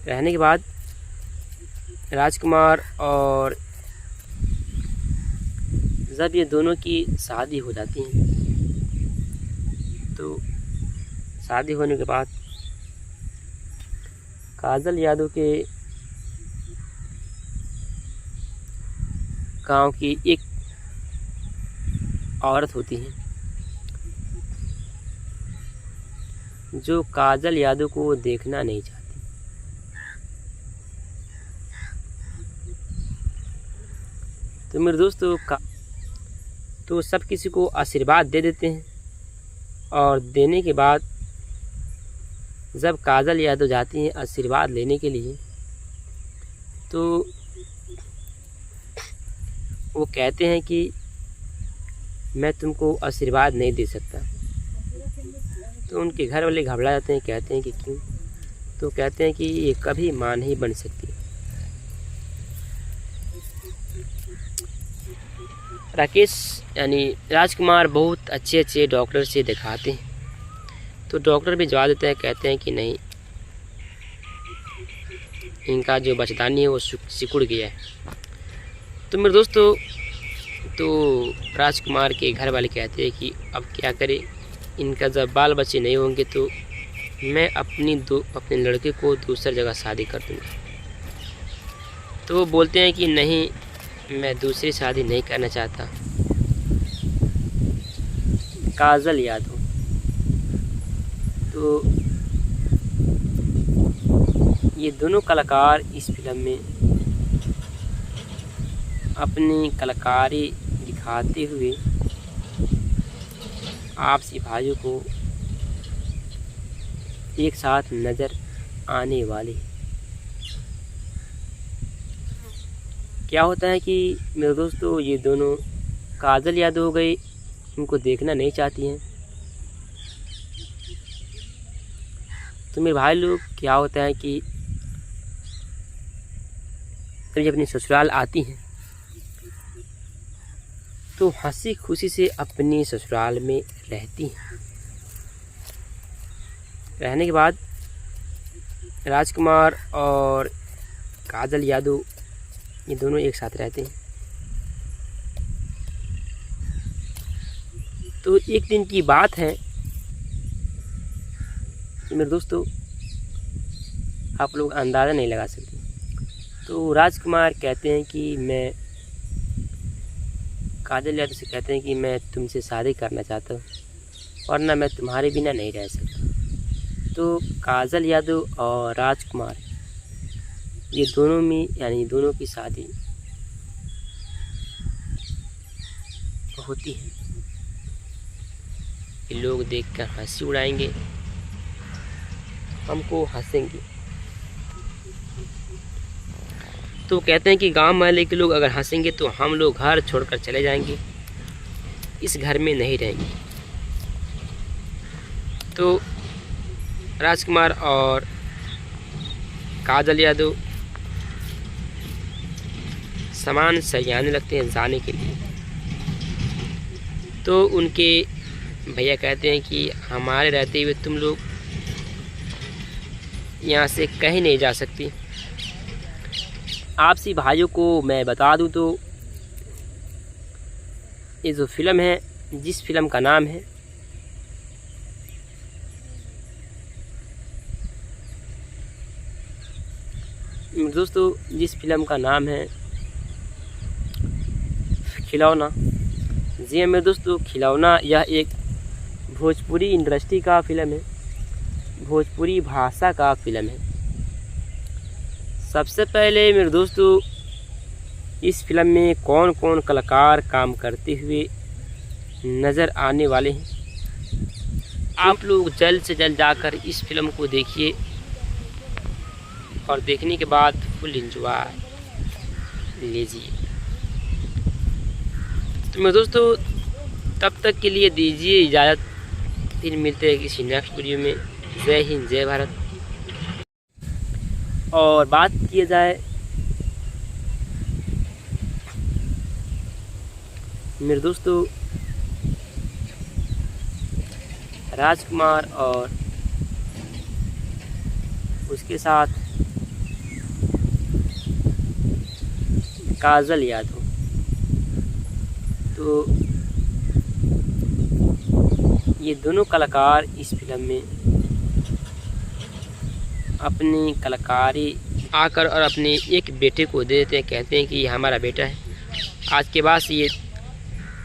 रहने के बाद राजकुमार और जब ये दोनों की शादी हो जाती है तो शादी होने के बाद काजल यादव के गांव की एक औरत होती है जो काजल यादव को वो देखना नहीं चाहती। तो मेरे दोस्तों तो सब किसी को आशीर्वाद दे देते हैं और देने के बाद जब काजल यादव जाती हैं आशीर्वाद लेने के लिए तो वो कहते हैं कि मैं तुमको आशीर्वाद नहीं दे सकता। तो उनके घर वाले घबरा जाते हैं, कहते हैं कि क्यों? तो कहते हैं कि ये कभी मां नहीं बन सकती। राकेश यानी राजकुमार बहुत अच्छे डॉक्टर से दिखाते हैं तो डॉक्टर भी जवाब देते हैं, कहते हैं कि नहीं, इनका जो बच्चेदानी है वो सिकुड़ गया है। तो मेरे दोस्तों, तो राजकुमार के घर वाले कहते हैं कि अब क्या करें, इनका जब बाल बच्चे नहीं होंगे तो मैं अपने लड़के को दूसरी जगह शादी कर दूँगा। तो वो बोलते हैं कि नहीं, मैं दूसरी शादी नहीं करना चाहता। काजल यादव, तो ये दोनों कलाकार इस फिल्म में अपनी कलाकारी दिखाते हुए आपसी भाइयों को एक साथ नज़र आने वाले। क्या होता है कि मेरे दोस्तों, ये दोनों काजल यादव हो गई, इनको देखना नहीं चाहती हैं। तो मेरे भाई लोग, क्या होता है कि जब ये अपनी ससुराल आती हैं तो हंसी खुशी से अपनी ससुराल में रहती हैं। रहने के बाद राजकुमार और काजल यादव ये दोनों एक साथ रहते हैं। तो एक दिन की बात है मेरे दोस्तों, आप लोग अंदाज़ा नहीं लगा सकते। तो राजकुमार कहते हैं कि मैं काजल यादव से कहते हैं कि मैं तुमसे शादी करना चाहता हूँ, वरना मैं तुम्हारे बिना नहीं रह सकता। तो काजल यादव और राजकुमार ये दोनों में, यानी दोनों की शादी होती है। ये लोग देखकर हंसी उड़ाएंगे, हमको हंसेंगे। तो कहते हैं कि गांव महल्ले के लोग अगर हंसेंगे तो हम लोग घर छोड़कर चले जाएंगे, इस घर में नहीं रहेंगे। तो राजकुमार और काजल यादव सामान सरियाने लगते हैं जाने के लिए। तो उनके भैया कहते हैं कि हमारे रहते हुए तुम लोग यहाँ से कहीं नहीं जा सकती। आपसी भाइयों को मैं बता दूं तो ये जो फिल्म है, जिस फिल्म का नाम है दोस्तों, जिस फिल्म का नाम है खिलौना। जी मेरे दोस्तों, खिलौना यह एक भोजपुरी इंडस्ट्री का फिल्म है, भोजपुरी भाषा का फिल्म है। सबसे पहले मेरे दोस्तों, इस फिल्म में कौन कौन कलाकार काम करते हुए नज़र आने वाले हैं, आप लोग जल्द से जल्द जाकर इस फिल्म को देखिए और देखने के बाद फुल एंजॉय लीजिए। तो मेरे दोस्तों, तब तक के लिए दीजिए इजाज़त, फिर मिलते हैं किसी नेक्स्ट वीडियो में। जय हिंद, जय भारत। और बात किया जाए मेरे दोस्तों, राजकुमार और उसके साथ काजल यादव, तो ये दोनों कलाकार इस फिल्म में अपनी कलाकारी आकर और अपने एक बेटे को दे देते हैं। कहते हैं कि ये हमारा बेटा है, आज के बाद ये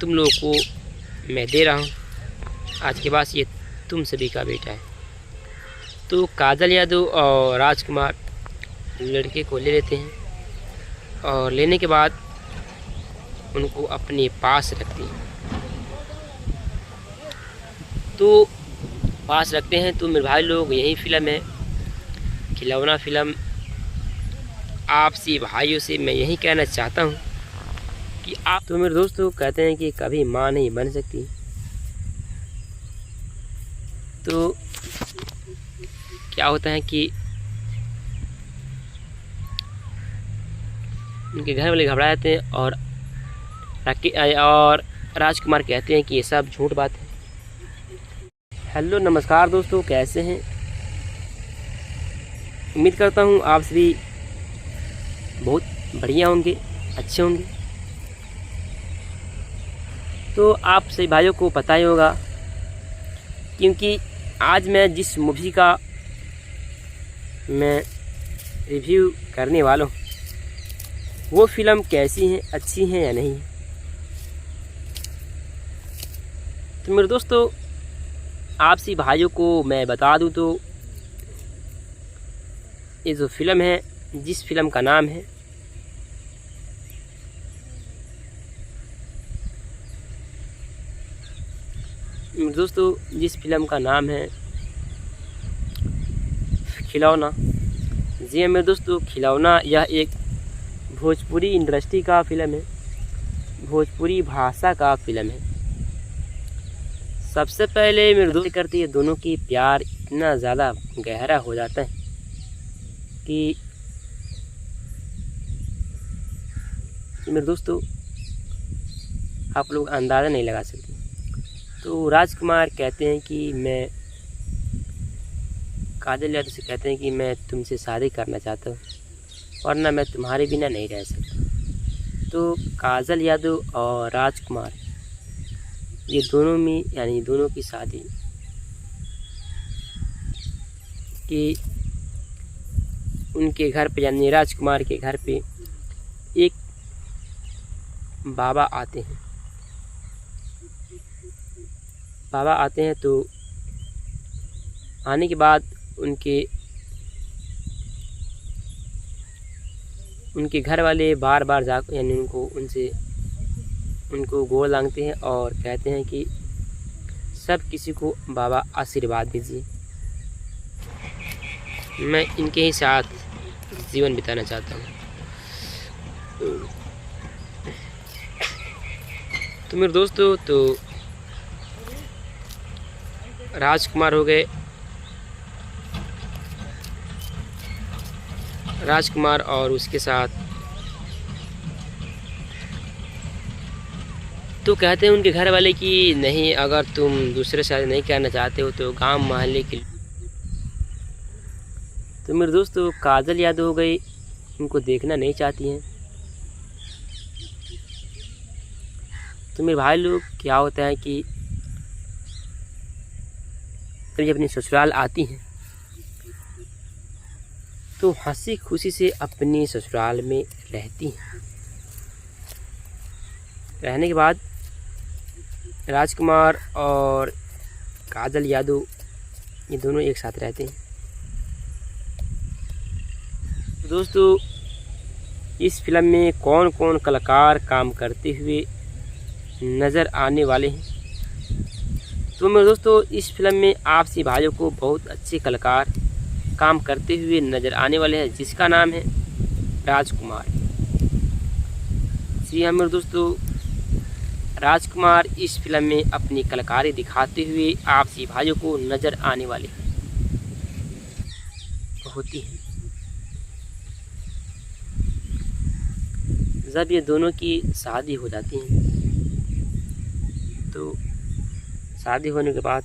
तुम लोगों को मैं दे रहा हूँ, आज के बाद ये तुम सभी का बेटा है। तो काजल यादव और राजकुमार लड़के को ले लेते हैं और लेने के बाद उनको अपने पास रखते हैं। तो पास रखते हैं। तो मेरे भाई लोग, यही फिल्म है खिलौना फिल्म। आपसी भाइयों से मैं यही कहना चाहता हूँ कि आप, तो मेरे दोस्तों कहते हैं कि कभी माँ नहीं बन सकती, तो क्या होता है कि उनके घर वाले घबरा जाते हैं और राजकुमार कहते हैं कि ये सब झूठ बात है, हेलो नमस्कार दोस्तों, कैसे हैं? उम्मीद करता हूँ आप सभी बहुत बढ़िया होंगे, अच्छे होंगे। तो आप सभी भाइयों को पता ही होगा, क्योंकि आज मैं जिस मूवी का मैं रिव्यू करने वाला हूँ वो फिल्म कैसी है, अच्छी है या नहीं। तो मेरे दोस्तों, आप सभी भाइयों को मैं बता दूं तो ये जो फिल्म है, जिस फिल्म का नाम है मेरे दोस्तों, जिस फिल्म का नाम है खिलौना। जी हाँ मेरे दोस्तों, खिलौना यह एक भोजपुरी इंडस्ट्री का फिल्म है, भोजपुरी भाषा का फिल्म है। सबसे पहले मेरे दोस्त करती है, दोनों की प्यार इतना ज़्यादा गहरा हो जाता है कि मेरे दोस्तों आप लोग अंदाज़ा नहीं लगा सकते। तो राजकुमार कहते हैं कि मैं काजल यादव से कहते हैं कि मैं तुमसे शादी करना चाहता हूँ, वरना मैं तुम्हारे बिना नहीं रह सकता। तो काजल यादव और राजकुमार ये दोनों में, यानी दोनों की शादी कि उनके घर पे, यानी राजकुमार के घर पे एक बाबा आते हैं। बाबा आते हैं तो आने के बाद उनके घर वाले बार बार जा, यानी उनको गोड़ लांघते हैं और कहते हैं कि सब किसी को बाबा आशीर्वाद दीजिए, मैं इनके ही साथ जीवन बिताना चाहता हूँ। तो मेरे दोस्तों, तो राजकुमार हो गए, राजकुमार और उसके साथ तो कहते हैं उनके घर वाले कि नहीं, अगर तुम दूसरे शादी नहीं करना चाहते हो तो गांव मोहल्ले के। तो मेरे दोस्तों, काजल यादव हो गई, उनको देखना नहीं चाहती हैं। तो मेरे भाई लोग, क्या होता है कि जब अपनी ससुराल आती हैं तो हंसी खुशी से अपनी ससुराल में रहती हैं। रहने के बाद राजकुमार और काजल यादव ये दोनों एक साथ रहते हैं। दोस्तों, इस फिल्म में कौन कौन कलाकार काम करते हुए नज़र आने वाले हैं। तो मेरे दोस्तों, इस फिल्म में आप सभी भाइयों को बहुत अच्छे कलाकार काम करते हुए नज़र आने वाले हैं, जिसका नाम है राजकुमार। जी हाँ मेरे दोस्तों, राजकुमार इस फिल्म में अपनी कलाकारी दिखाते हुए आप सभी भाइयों को नज़र आने वाले होती है। जब ये दोनों की शादी हो जाती है तो शादी होने के बाद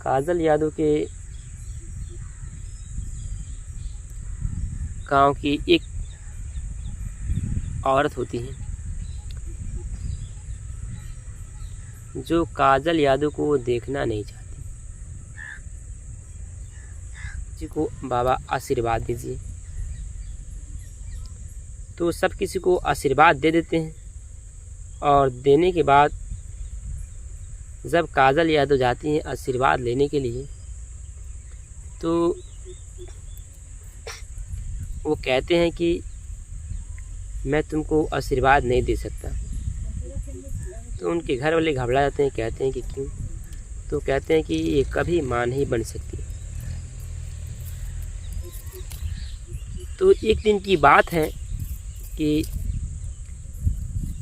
काजल यादव के गांव की एक औरत होती है जो काजल यादव को देखना नहीं चाहती। जी को बाबा आशीर्वाद दीजिए। तो सब किसी को आशीर्वाद दे देते हैं और देने के बाद जब काजल यादव जाती हैं आशीर्वाद लेने के लिए तो वो कहते हैं कि मैं तुमको आशीर्वाद नहीं दे सकता। तो उनके घर वाले घबरा जाते हैं, कहते हैं कि क्यों। तो कहते हैं कि ये कभी मां नहीं बन सकती। तो एक दिन की बात है कि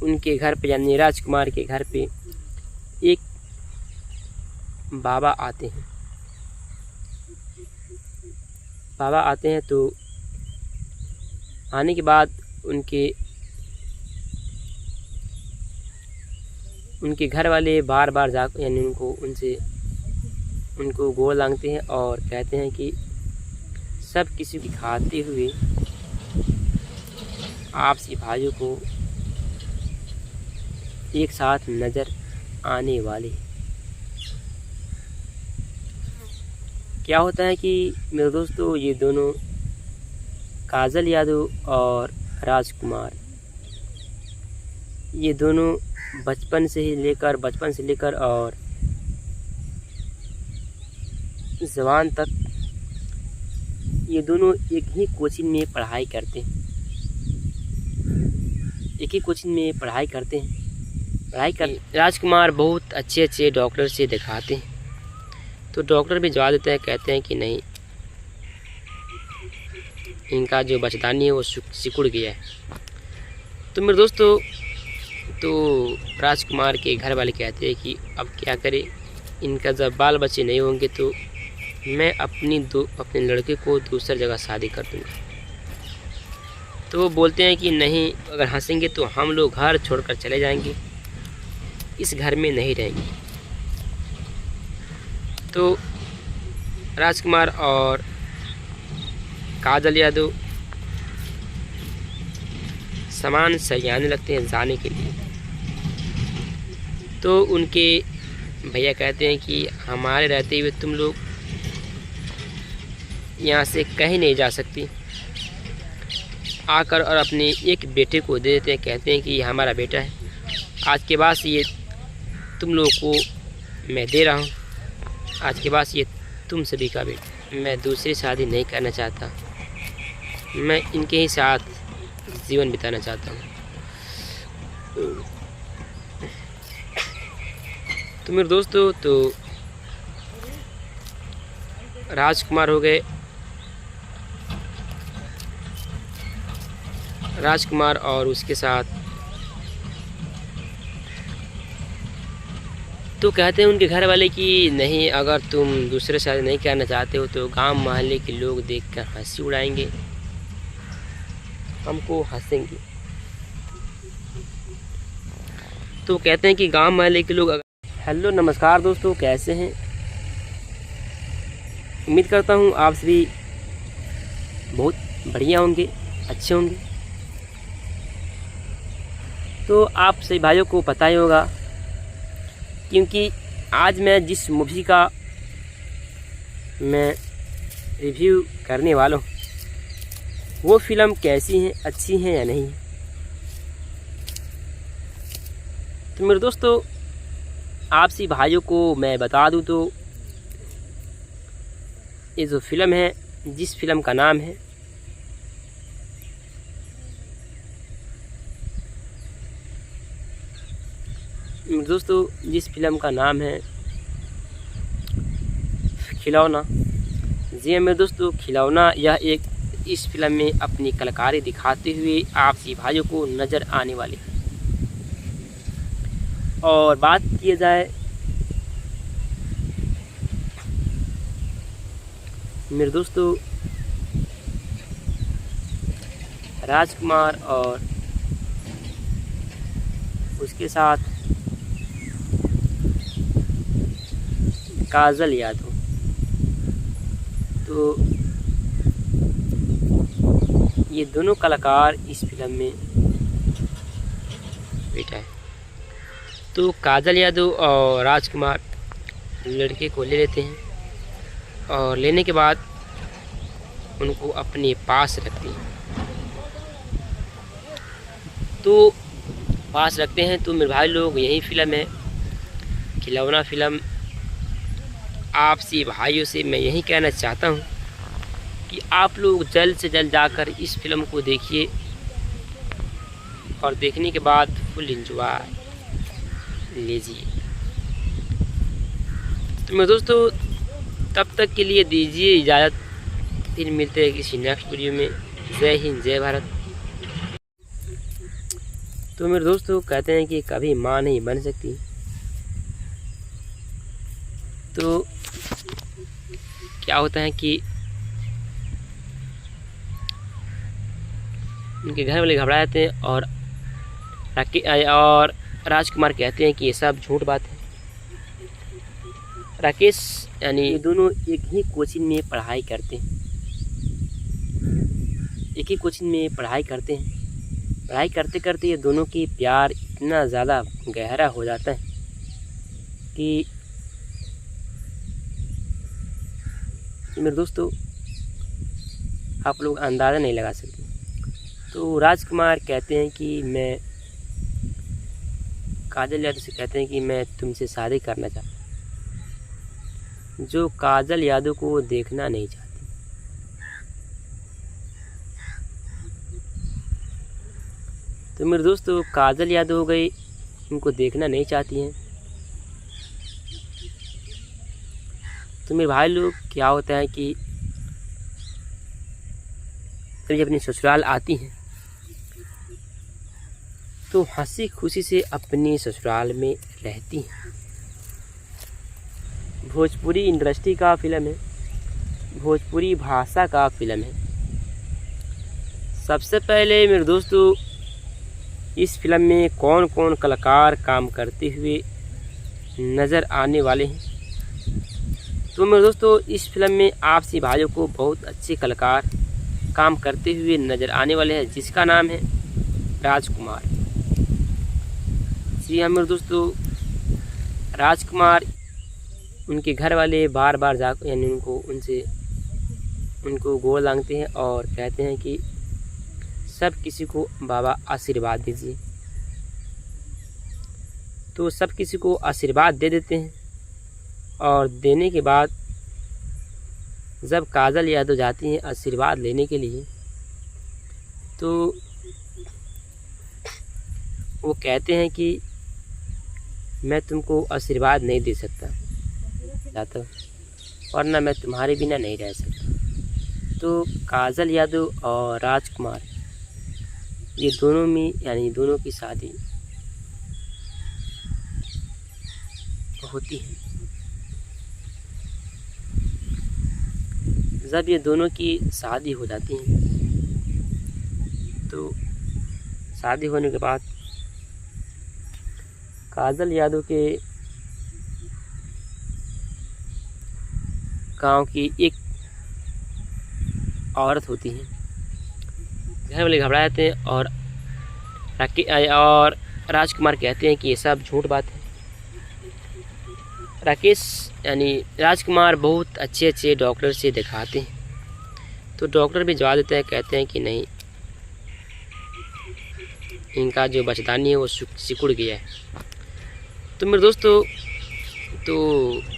उनके घर पे, यानी राजकुमार के घर पे एक बाबा आते हैं। बाबा आते हैं तो आने के बाद उनके घर वाले बार बार जा यानी उनको गोड़ लांगते हैं और कहते हैं कि सब किसी की खाते हुए आपसी भाइयों को एक साथ नज़र आने वाले। क्या होता है कि मेरे दोस्तों, ये दोनों काजल यादव और राजकुमार, ये दोनों बचपन से लेकर और जवान तक ये दोनों एक ही कोचिंग में पढ़ाई करते हैं। राजकुमार बहुत अच्छे डॉक्टर से दिखाते हैं, तो डॉक्टर भी जवाब देते हैं, कहते हैं कि नहीं, इनका जो बचदानी है वो सिकुड़ गया है। तो मेरे दोस्तों, तो राजकुमार के घर वाले कहते हैं कि अब क्या करें, इनका जब बाल बच्चे नहीं होंगे तो मैं अपने लड़के को दूसरी जगह शादी कर दूँगा। तो वो बोलते हैं कि नहीं, अगर हंसेंगे तो हम लोग घर छोड़कर चले जाएंगे, इस घर में नहीं रहेंगे। तो राजकुमार और काजल यादव सामान सरियाने लगते हैं जाने के लिए। तो उनके भैया कहते हैं कि हमारे रहते हुए तुम लोग यहाँ से कहीं नहीं जा सकती। आकर और अपने एक बेटे को दे देते हैं, कहते हैं कि ये हमारा बेटा है, आज के बाद ये तुम लोगों को मैं दे रहा हूँ, आज के बाद ये तुम सभी का बेटा। मैं दूसरी शादी नहीं करना चाहता, मैं इनके ही साथ जीवन बिताना चाहता हूँ। तो मेरे दोस्तों, तो राजकुमार हो गए, राजकुमार और उसके साथ तो कहते हैं उनके घर वाले कि नहीं, अगर तुम दूसरे शादी नहीं करना चाहते हो तो गांव मोहल्ले के लोग देखकर हंसी उड़ाएंगे, हमको हंसेंगे। तो कहते हैं कि गांव मोहल्ले के लोग। हेलो नमस्कार दोस्तों, कैसे हैं? उम्मीद करता हूं आप सभी बहुत बढ़िया होंगे, अच्छे होंगे। तो आप सभी भाइयों को पता ही होगा, क्योंकि आज मैं जिस मूवी का मैं रिव्यू करने वाला हूँ वो फिल्म कैसी है, अच्छी है या नहीं। तो मेरे दोस्तों, आप सभी भाइयों को मैं बता दूं तो ये जो फिल्म है, जिस फिल्म का नाम है दोस्तों, जिस फिल्म का नाम है खिलौना। जी हाँ मेरे दोस्तों, खिलौना। यह एक इस फिल्म में अपनी कलाकारी दिखाते हुए आपसी भाइयों को नज़र आने वाले हैं। और बात किया जाए मेरे दोस्तों, राजकुमार और उसके साथ काजल यादव, तो ये दोनों कलाकार इस फिल्म में बैठा है। तो काजल यादव और राजकुमार लड़के को ले लेते हैं और लेने के बाद उनको अपने पास रखते हैं। तो पास रखते हैं तो मेरे भाई लोग, यही फिल्म है खिलौना फिल्म। आपसी भाइयों से मैं यही कहना चाहता हूँ कि आप लोग जल्द से जल्द जाकर इस फिल्म को देखिए और देखने के बाद फुल एंजॉय लीजिए। तो मेरे दोस्तों, तब तक के लिए दीजिए इजाज़त, फिर मिलते हैं किसी नेक्स्ट वीडियो में। जय हिंद, जय भारत। तो मेरे दोस्तों, कहते हैं कि कभी माँ नहीं बन सकती, तो क्या होता है कि उनके घर वाले घबरा जाते हैं और राजकुमार कहते हैं कि ये सब झूठ बात है। राकेश यानी ये दोनों एक ही कोचिंग में पढ़ाई करते हैं, एक ही कोचिंग में पढ़ाई करते हैं। पढ़ाई करते करते ये दोनों की प्यार इतना ज़्यादा गहरा हो जाता है कि मेरे दोस्तों आप लोग अंदाज़ा नहीं लगा सकते। तो राजकुमार कहते हैं कि मैं काजल यादव से कहते हैं कि मैं तुमसे शादी करना चाहता हूँ, जो काजल यादव को देखना नहीं चाहती। तो मेरे दोस्तों काजल यादव हो गई, उनको देखना नहीं चाहती हैं। तो मेरे भाई लोग क्या होता है कि जब अपनी ससुराल आती हैं तो हंसी खुशी से अपनी ससुराल में रहती हैं। भोजपुरी इंडस्ट्री का फिल्म है, भोजपुरी भाषा का फिल्म है। सबसे पहले मेरे दोस्तों इस फिल्म में कौन कौन कलाकार काम करते हुए नज़र आने वाले हैं। तो मेरे दोस्तों इस फिल्म में आपसी भाइयों को बहुत अच्छे कलाकार काम करते हुए नज़र आने वाले हैं, जिसका नाम है राजकुमार। जी हाँ मेरे दोस्तों, राजकुमार उनके घर वाले बार बार जा यानी उनको गोड़ लांघते हैं और कहते हैं कि सब किसी को बाबा आशीर्वाद दीजिए। तो सब किसी को आशीर्वाद दे देते हैं और देने के बाद जब काजल यादव जाती हैं आशीर्वाद लेने के लिए तो वो कहते हैं कि मैं तुमको आशीर्वाद नहीं दे सकता जाता और ना मैं तुम्हारे बिना नहीं रह सकता। तो काजल यादव और राजकुमार ये दोनों में यानी दोनों की शादी होती है। जब ये दोनों की शादी हो जाती है तो शादी होने के बाद काजल यादव के गांव की एक औरत होती है, घर वाले घबरा जाते हैं और राजकुमार कहते हैं कि ये सब झूठ बात है। राकेश यानी राजकुमार बहुत अच्छे डॉक्टर से दिखाते हैं तो डॉक्टर भी जवाब देते हैं, कहते हैं कि नहीं, इनका जो बचदानी है वो सिकुड़ गया है। तो मेरे दोस्तों तो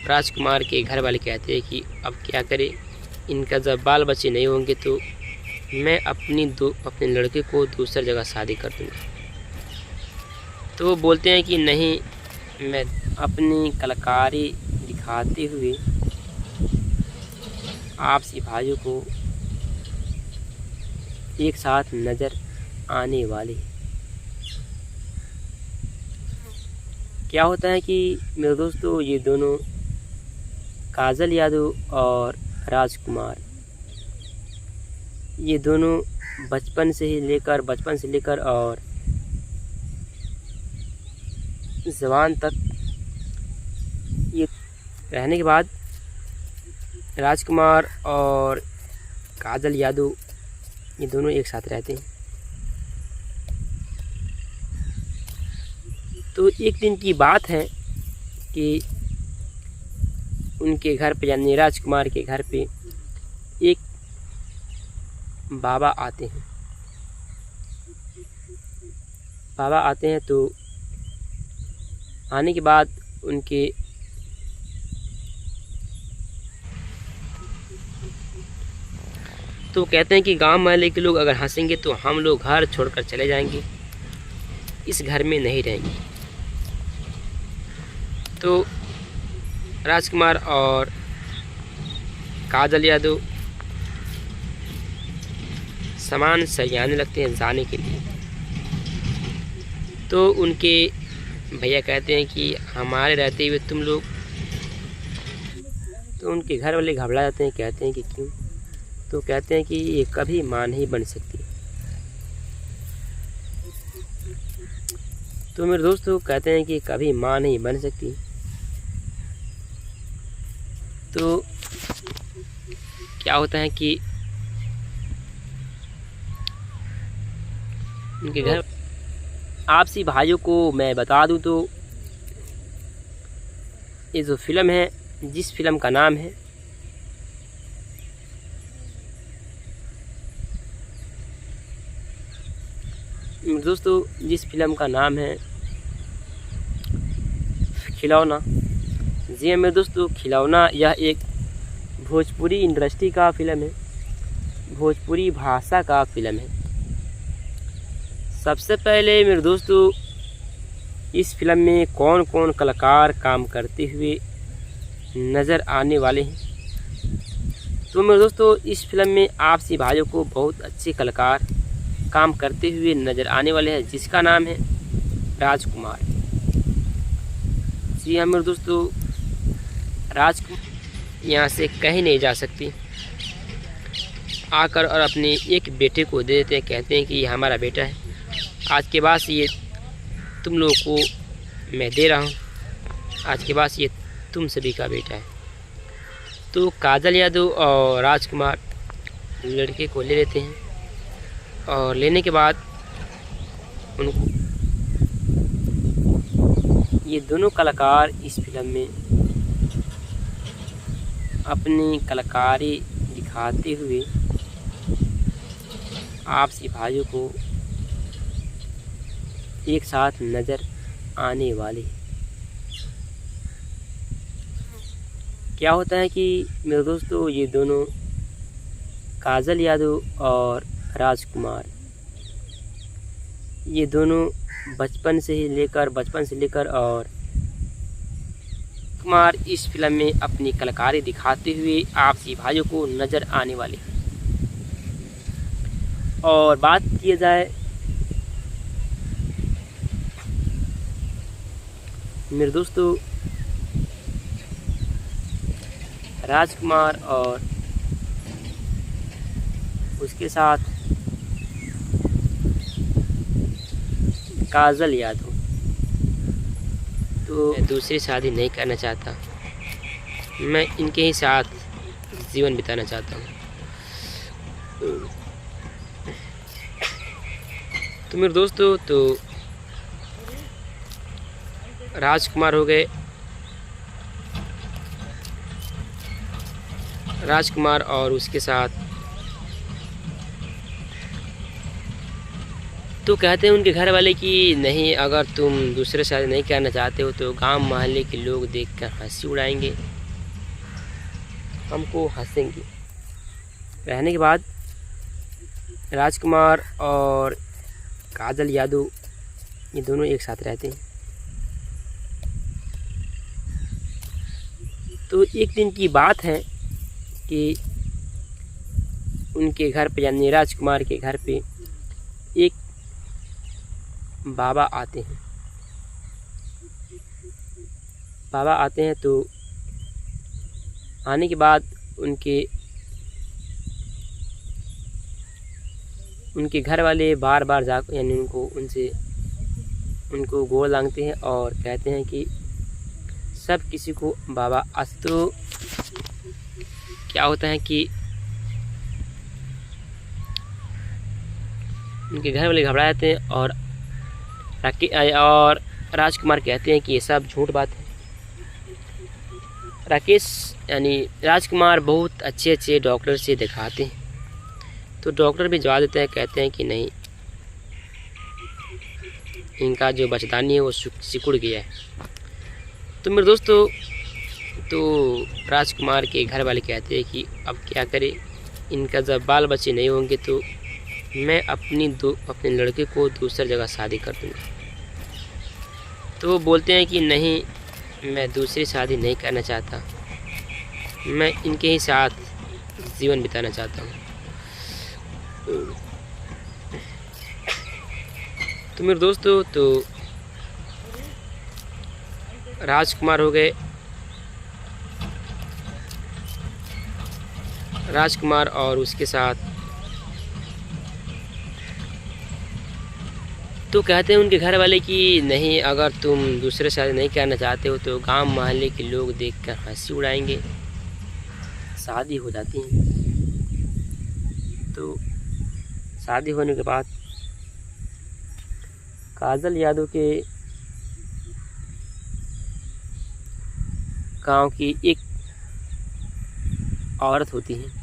राजकुमार के घर वाले कहते हैं कि अब क्या करें, इनका जब बाल बच्चे नहीं होंगे तो मैं अपने लड़के को दूसरी जगह शादी कर दूँगा। तो वो बोलते हैं कि नहीं, मैं अपनी कलाकारी दिखाते हुए आपसी भाइयों को एक साथ नज़र आने वाले। क्या होता है कि मेरे दोस्तों ये दोनों काजल यादव और राजकुमार ये दोनों बचपन से लेकर और जवान तक ये रहने के बाद राजकुमार और काजल यादव ये दोनों एक साथ रहते हैं। तो एक दिन की बात है कि उनके घर पे यानी राजकुमार के घर पे एक बाबा आते हैं। बाबा आते हैं तो आने के बाद उनके तो कहते हैं कि गांव महल्ले के लोग अगर हंसेंगे तो हम लोग घर छोड़कर चले जाएंगे, इस घर में नहीं रहेंगे। तो राजकुमार और काजल यादव सामान सरियाने लगते हैं जाने के लिए। तो उनके भैया कहते हैं कि हमारे रहते हुए तुम लोग, तो उनके घर वाले घबरा जाते हैं, कहते हैं कि क्यों। तो कहते हैं कि ये कभी मां नहीं बन सकती। तो मेरे दोस्तों कहते हैं कि कभी माँ नहीं बन सकती, तो क्या होता है कि उनके घर आपसी भाइयों को मैं बता दूं तो ये जो फिल्म है, जिस फिल्म का नाम है दोस्तों, जिस फिल्म का नाम है खिलौना। जी मेरे दोस्तों, खिलौना यह एक भोजपुरी इंडस्ट्री का फिल्म है, भोजपुरी भाषा का फिल्म है। सबसे पहले मेरे दोस्तों, इस फिल्म में कौन कौन कलाकार काम करते हुए नज़र आने वाले हैं, तो मेरे दोस्तों इस फिल्म में आपसी भाइयों को बहुत अच्छे कलाकार काम करते हुए नज़र आने वाले हैं, जिसका नाम है राजकुमार। जी हाँ मेरे दोस्तों, राजकुमार यहाँ से कहीं नहीं जा सकती, आकर और अपने एक बेटे को दे देते हैं, कहते हैं कि ये हमारा बेटा है, आज के बाद ये तुम लोगों को मैं दे रहा हूँ, आज के बाद ये तुम सभी का बेटा है। तो काजल यादव और राजकुमार लड़के को ले लेते हैं और लेने के बाद उनको ये दोनों कलाकार इस फिल्म में अपनी कलाकारी दिखाते हुए आपसी भाइयों को एक साथ नज़र आने वाले। क्या होता है कि मेरे दोस्तों, ये दोनों काजल यादव और राजकुमार, ये दोनों बचपन से लेकर और कुमार इस फिल्म में अपनी कलाकारी दिखाते हुए आपसी भाइयों को नज़र आने वाले। और बात की जाए मेरे दोस्तों, राजकुमार और उसके साथ काजल यादव, तो मैं दूसरी शादी नहीं करना चाहता, मैं इनके ही साथ जीवन बिताना चाहता हूँ। तो मेरे दोस्तों, तो राजकुमार हो गए, राजकुमार और उसके साथ तो कहते हैं उनके घर वाले कि नहीं, अगर तुम दूसरे शादी नहीं करना चाहते हो तो गांव मोहल्ले के लोग देखकर हंसी उड़ाएंगे, हमको हंसेंगे। रहने के बाद राजकुमार और काजल यादव ये दोनों एक साथ रहते हैं। तो एक दिन की बात है कि उनके घर पे, यानी राजकुमार के घर पे एक बाबा आते हैं। बाबा आते हैं तो आने के बाद उनके घर वाले बार बार यानी उनको गोड़ लांगते हैं और कहते हैं कि सब किसी को बाबा तो क्या होता है कि उनके घर वाले घबरा जाते हैं और राजकुमार कहते हैं कि ये सब झूठ बात है। राकेश यानी राजकुमार बहुत अच्छे डॉक्टर से दिखाते हैं, तो डॉक्टर भी जवाब देते हैं, कहते हैं कि नहीं, इनका जो बचदानी है वो सिकुड़ गया है। तो मेरे दोस्तों, तो राजकुमार के घर वाले कहते हैं कि अब क्या करें, इनका जब बाल बच्चे नहीं होंगे तो मैं अपने लड़के को दूसरी जगह शादी कर दूँगा। तो वो बोलते हैं कि नहीं, मैं दूसरी शादी नहीं करना चाहता, मैं इनके ही साथ जीवन बिताना चाहता हूँ। तो मेरे दोस्तों, तो राजकुमार हो गए, राजकुमार और उसके साथ तो कहते हैं उनके घर वाले कि नहीं, अगर तुम दूसरे शादी नहीं करना चाहते हो तो गांव मोहल्ले के लोग देखकर हंसी उड़ाएंगे। शादी हो जाती है। तो शादी होने के बाद काजल यादव के गांव की एक औरत होती है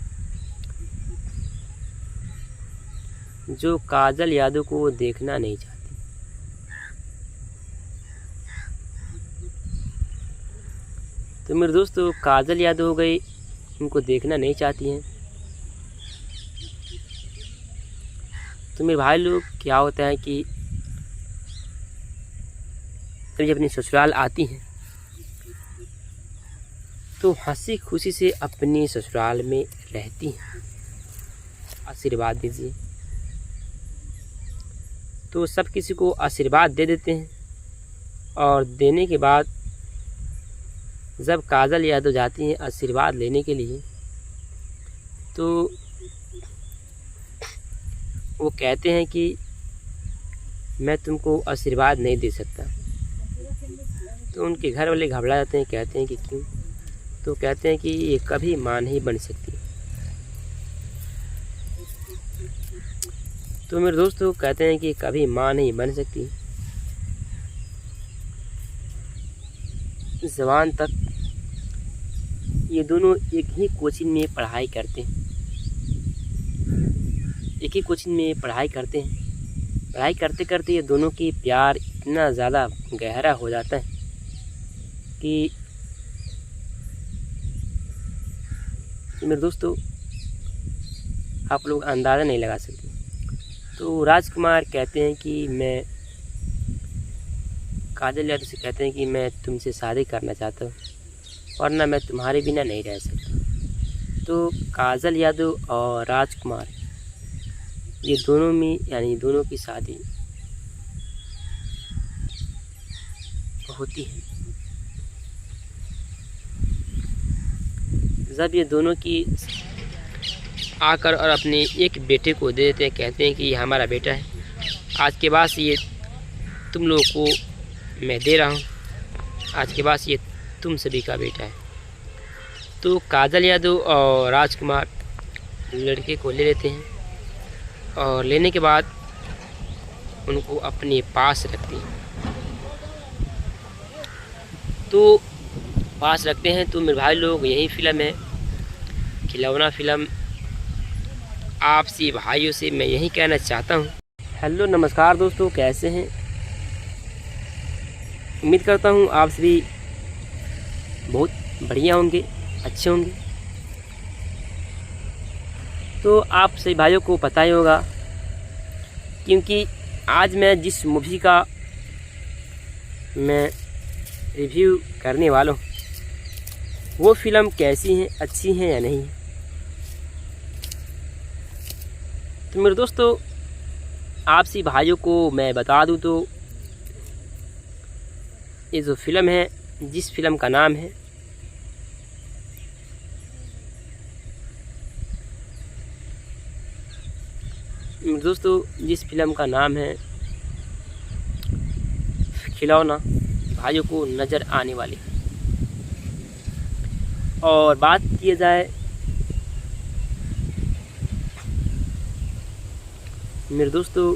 जो काजल यादव को देखना नहीं चाहती। तो मेरे दोस्तों, काजल यादव हो गई, उनको देखना नहीं चाहती हैं। तो मेरे भाई लोग, क्या होता है कि जब अपनी ससुराल आती हैं तो हंसी खुशी से अपनी ससुराल में रहती हैं। आशीर्वाद दीजिए। तो सब किसी को आशीर्वाद दे देते हैं और देने के बाद जब काजल यादव जाती हैं आशीर्वाद लेने के लिए तो वो कहते हैं कि मैं तुमको आशीर्वाद नहीं दे सकता। तो उनके घर वाले घबरा जाते हैं, कहते हैं कि क्यों? तो कहते हैं कि ये कभी मां नहीं बन सकती। तो मेरे दोस्तों, कहते हैं कि कभी मां नहीं बन सकती। जवान तक ये दोनों एक ही कोचिंग में पढ़ाई करते हैं। एक ही कोचिंग में पढ़ाई करते हैं। पढ़ाई करते करते ये दोनों की प्यार इतना ज़्यादा गहरा हो जाता है कि मेरे दोस्तों, आप लोग अंदाज़ा नहीं लगा सकते। तो राजकुमार कहते हैं कि मैं काजल यादव से कहते हैं कि मैं तुमसे शादी करना चाहता हूँ, वरना मैं तुम्हारे बिना नहीं रह सकता। तो काजल यादव और राजकुमार ये दोनों में, यानी दोनों की शादी होती है। जब ये दोनों की आकर और अपने एक बेटे को दे देते हैं, कहते हैं कि ये हमारा बेटा है, आज के बाद ये तुम लोगों को मैं दे रहा हूँ, आज के बाद ये तुम सभी का बेटा है। तो काजल यादव और राजकुमार लड़के को ले लेते हैं और लेने के बाद उनको अपने पास रखते हैं। तो पास रखते हैं। तो मेरे भाई लोग, यही फिल्म है, खिलौना फिल्म। आपसे भाइयों से मैं यही कहना चाहता हूँ। हेलो नमस्कार दोस्तों, कैसे हैं? उम्मीद करता हूँ आप सभी बहुत बढ़िया होंगे, अच्छे होंगे। तो आप सभी भाइयों को पता ही होगा, क्योंकि आज मैं जिस मूवी का मैं रिव्यू करने वाला हूँ वो फिल्म कैसी है, अच्छी है या नहीं। तो मेरे दोस्तों, आपसी भाइयों को मैं बता दूं तो ये जो फिल्म है, जिस फिल्म का नाम है मेरे दोस्तों, जिस फिल्म का नाम है खिलौना, भाइयों को नज़र आने वाली। और बात किया जाए मेरे दोस्तों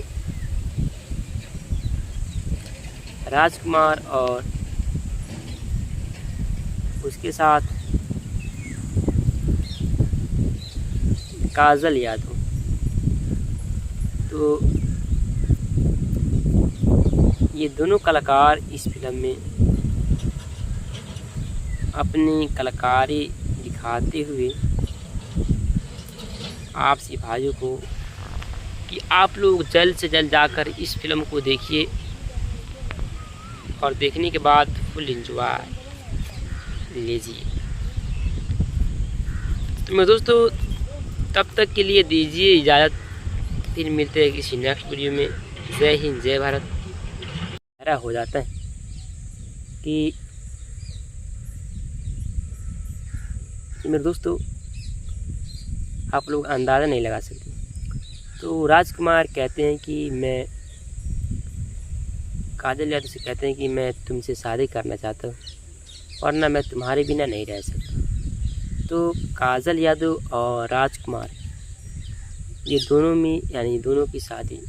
राजकुमार और उसके साथ काजल यादव, तो ये दोनों कलाकार इस फिल्म में अपनी कलाकारी दिखाते हुए आपसी भाइयों को कि आप लोग जल्द से जल्द जाकर इस फिल्म को देखिए और देखने के बाद फुल एंजॉय लीजिए। तो मेरे दोस्तों, तब तक के लिए दीजिए इजाज़त, फिर मिलते हैं किसी नेक्स्ट वीडियो में। जय हिंद, जय भारत। ऐसा हो जाता है कि मेरे दोस्तों, आप लोग अंदाज़ा नहीं लगा सकते। तो राजकुमार कहते हैं कि मैं काजल यादव से कहते हैं कि मैं तुमसे शादी करना चाहता हूँ, वरना मैं तुम्हारे बिना नहीं रह सकता। तो काजल यादव और राजकुमार ये दोनों में यानी दोनों की शादी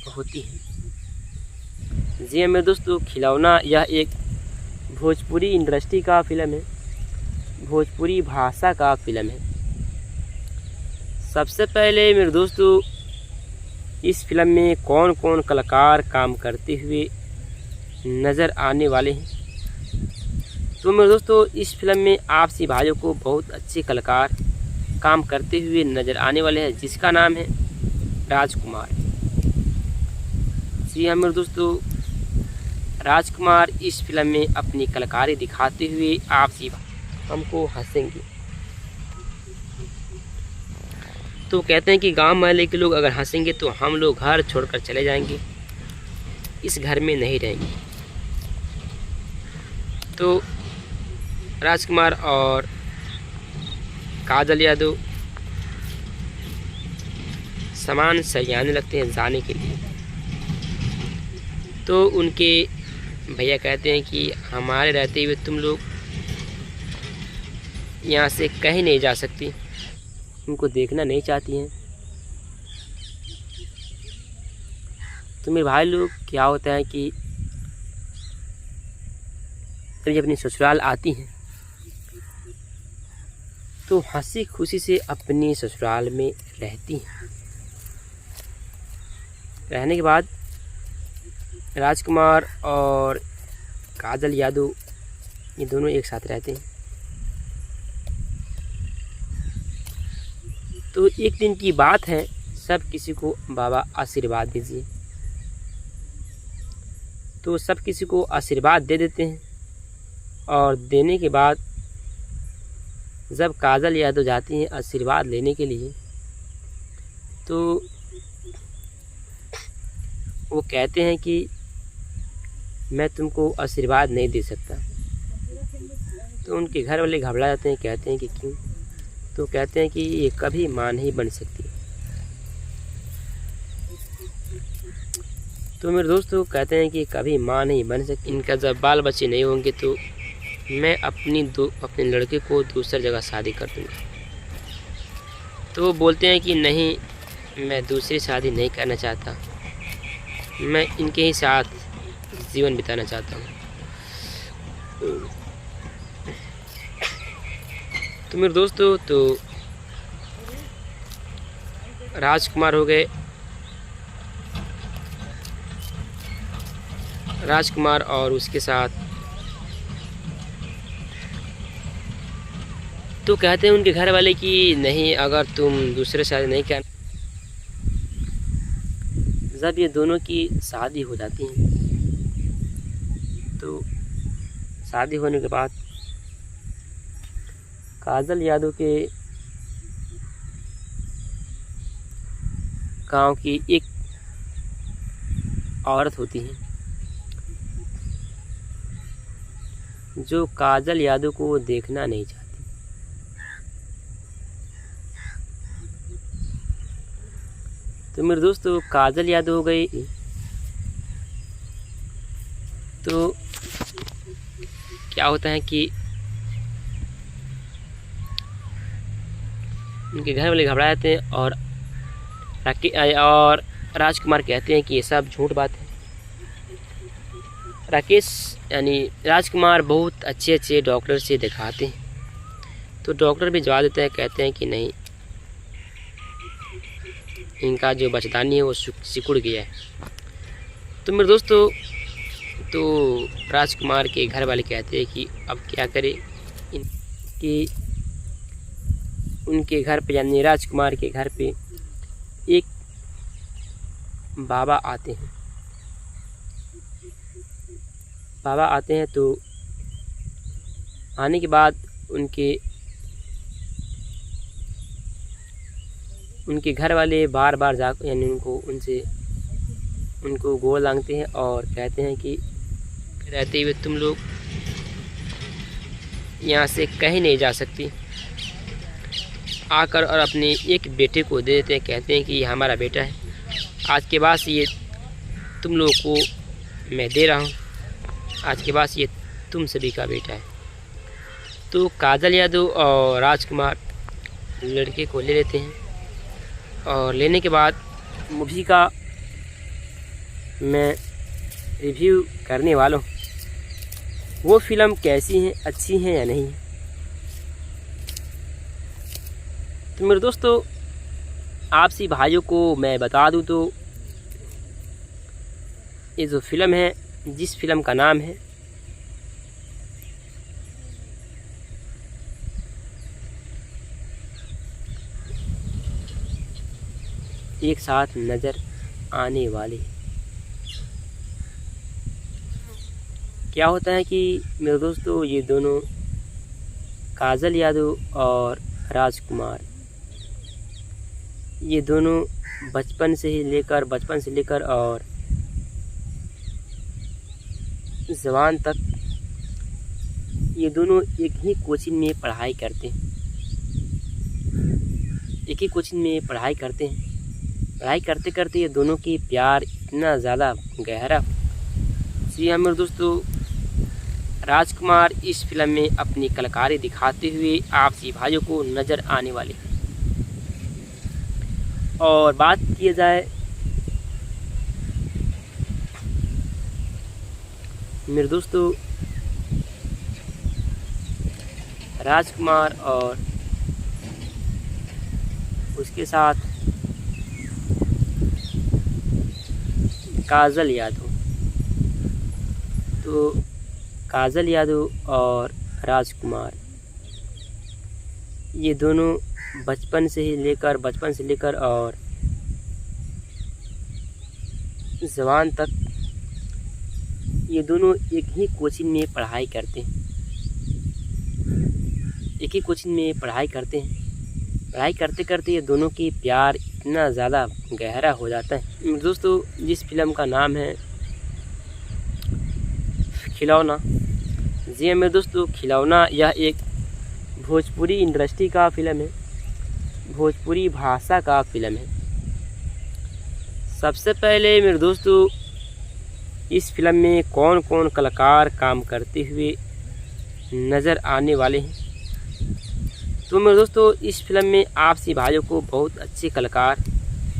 होती है। जी मेरे दोस्तों, खिलौना यह एक भोजपुरी इंडस्ट्री का फिल्म है, भोजपुरी भाषा का फिल्म है। सबसे पहले मेरे दोस्तों, इस फिल्म में कौन कौन कलाकार काम करते हुए नज़र आने वाले हैं। तो मेरे दोस्तों, इस फिल्म में आपसी भाइयों को बहुत अच्छे कलाकार काम करते हुए नज़र आने वाले हैं, जिसका नाम है राजकुमार। जी हाँ मेरे दोस्तों, राजकुमार इस फिल्म में अपनी कलाकारी दिखाते हुए आपसी हमको हंसेंगे। तो कहते हैं कि गांव महल्ले के लोग अगर हंसेंगे तो हम लोग घर छोड़कर चले जाएंगे, इस घर में नहीं रहेंगे। तो राजकुमार और काजल यादव सामान सरियाने लगते हैं जाने के लिए। तो उनके भैया कहते हैं कि हमारे रहते हुए तुम लोग यहाँ से कहीं नहीं जा सकती, उनको देखना नहीं चाहती हैं। तो मेरे भाई लोग क्या होता है कि जब अपनी ससुराल आती हैं तो हंसी खुशी से अपनी ससुराल में रहती हैं। रहने के बाद राजकुमार और काजल यादव ये दोनों एक साथ रहते हैं। तो एक दिन की बात है, सब किसी को बाबा आशीर्वाद दीजिए। तो सब किसी को आशीर्वाद दे देते हैं और देने के बाद जब काजल यादव जाती हैं आशीर्वाद लेने के लिए तो वो कहते हैं कि मैं तुमको आशीर्वाद नहीं दे सकता। तो उनके घर वाले घबरा जाते हैं, कहते हैं कि क्यों? तो कहते हैं कि ये कभी मां नहीं बन सकती। तो मेरे दोस्तों कहते हैं कि कभी मां नहीं बन सकती, इनका जब बाल बच्चे नहीं होंगे तो मैं अपने लड़के को दूसरी जगह शादी कर दूँगा। तो वो बोलते हैं कि नहीं, मैं दूसरी शादी नहीं करना चाहता, मैं इनके ही साथ जीवन बिताना चाहता हूँ। तो मेरे दोस्तों, तो राजकुमार हो गए, राजकुमार और उसके साथ तो कहते हैं उनके घर वाले कि नहीं, अगर तुम दूसरे शादी नहीं कर। जब ये दोनों की शादी हो जाती है तो शादी होने के बाद काजल यादव के गांव की एक औरत होती है जो काजल यादव को देखना नहीं चाहती। तो मेरे दोस्तों, काजल यादव हो गई तो क्या होता है कि उनके घर वाले घबरा जाते हैं और राजकुमार कहते हैं कि ये सब झूठ बात है। राकेश यानी राजकुमार बहुत अच्छे डॉक्टर से दिखाते हैं। तो डॉक्टर भी जवाब देते हैं, कहते हैं कि नहीं, इनका जो बचदानी है वो सिकुड़ गया है। तो मेरे दोस्तों, तो राजकुमार के घर वाले कहते हैं कि अब क्या करें, कि उनके घर पे यानी राजकुमार के घर पे एक बाबा आते हैं। बाबा आते हैं तो आने के बाद उनके घर वाले बार बार जा यानी उनको गोड़ लांगते हैं और कहते हैं कि रहते हुए तुम लोग यहाँ से कहीं नहीं जा सकती। आकर और अपने एक बेटे को दे देते हैं, कहते हैं कि ये हमारा बेटा है, आज के बाद ये तुम लोगों को मैं दे रहा हूँ। आज के बाद ये तुम सभी का बेटा है। तो काजल यादव और राजकुमार लड़के को ले लेते हैं और लेने के बाद मूवी का मैं रिव्यू करने वाला हूँ। वो फिल्म कैसी है, अच्छी है या नहीं। तो मेरे दोस्तों, आपसी भाइयों को मैं बता दूं तो ये जो फिल्म है, जिस फिल्म का नाम है एक साथ नजर आने वाले। क्या होता है कि मेरे दोस्तों, ये दोनों काजल यादव और राजकुमार, ये दोनों बचपन से लेकर और जवान तक ये दोनों एक ही कोचिंग में पढ़ाई करते हैं। पढ़ाई करते करते ये दोनों की प्यार इतना ज़्यादा गहरा। जी हाँ मेरे दोस्तों, राजकुमार इस फिल्म में अपनी कलाकारी दिखाते हुए आपसी भाइयों को नज़र आने वाले हैं। और बात की जाए मेरे दोस्तों, राजकुमार और उसके साथ काजल यादव, तो काजल यादव और राजकुमार ये दोनों बचपन से लेकर और जवान तक ये दोनों एक ही कोचिंग में पढ़ाई करते हैं। पढ़ाई करते करते ये दोनों की प्यार इतना ज़्यादा गहरा हो जाता है। दोस्तों, जिस फिल्म का नाम है खिलौना। जी मेरे दोस्तों, खिलौना यह एक भोजपुरी इंडस्ट्री का फिल्म है, भोजपुरी भाषा का फिल्म है। सबसे पहले मेरे दोस्तों, इस फिल्म में कौन कौन कलाकार काम करते हुए नज़र आने वाले हैं। तो मेरे दोस्तों, इस फिल्म में आपसी भाइयों को बहुत अच्छे कलाकार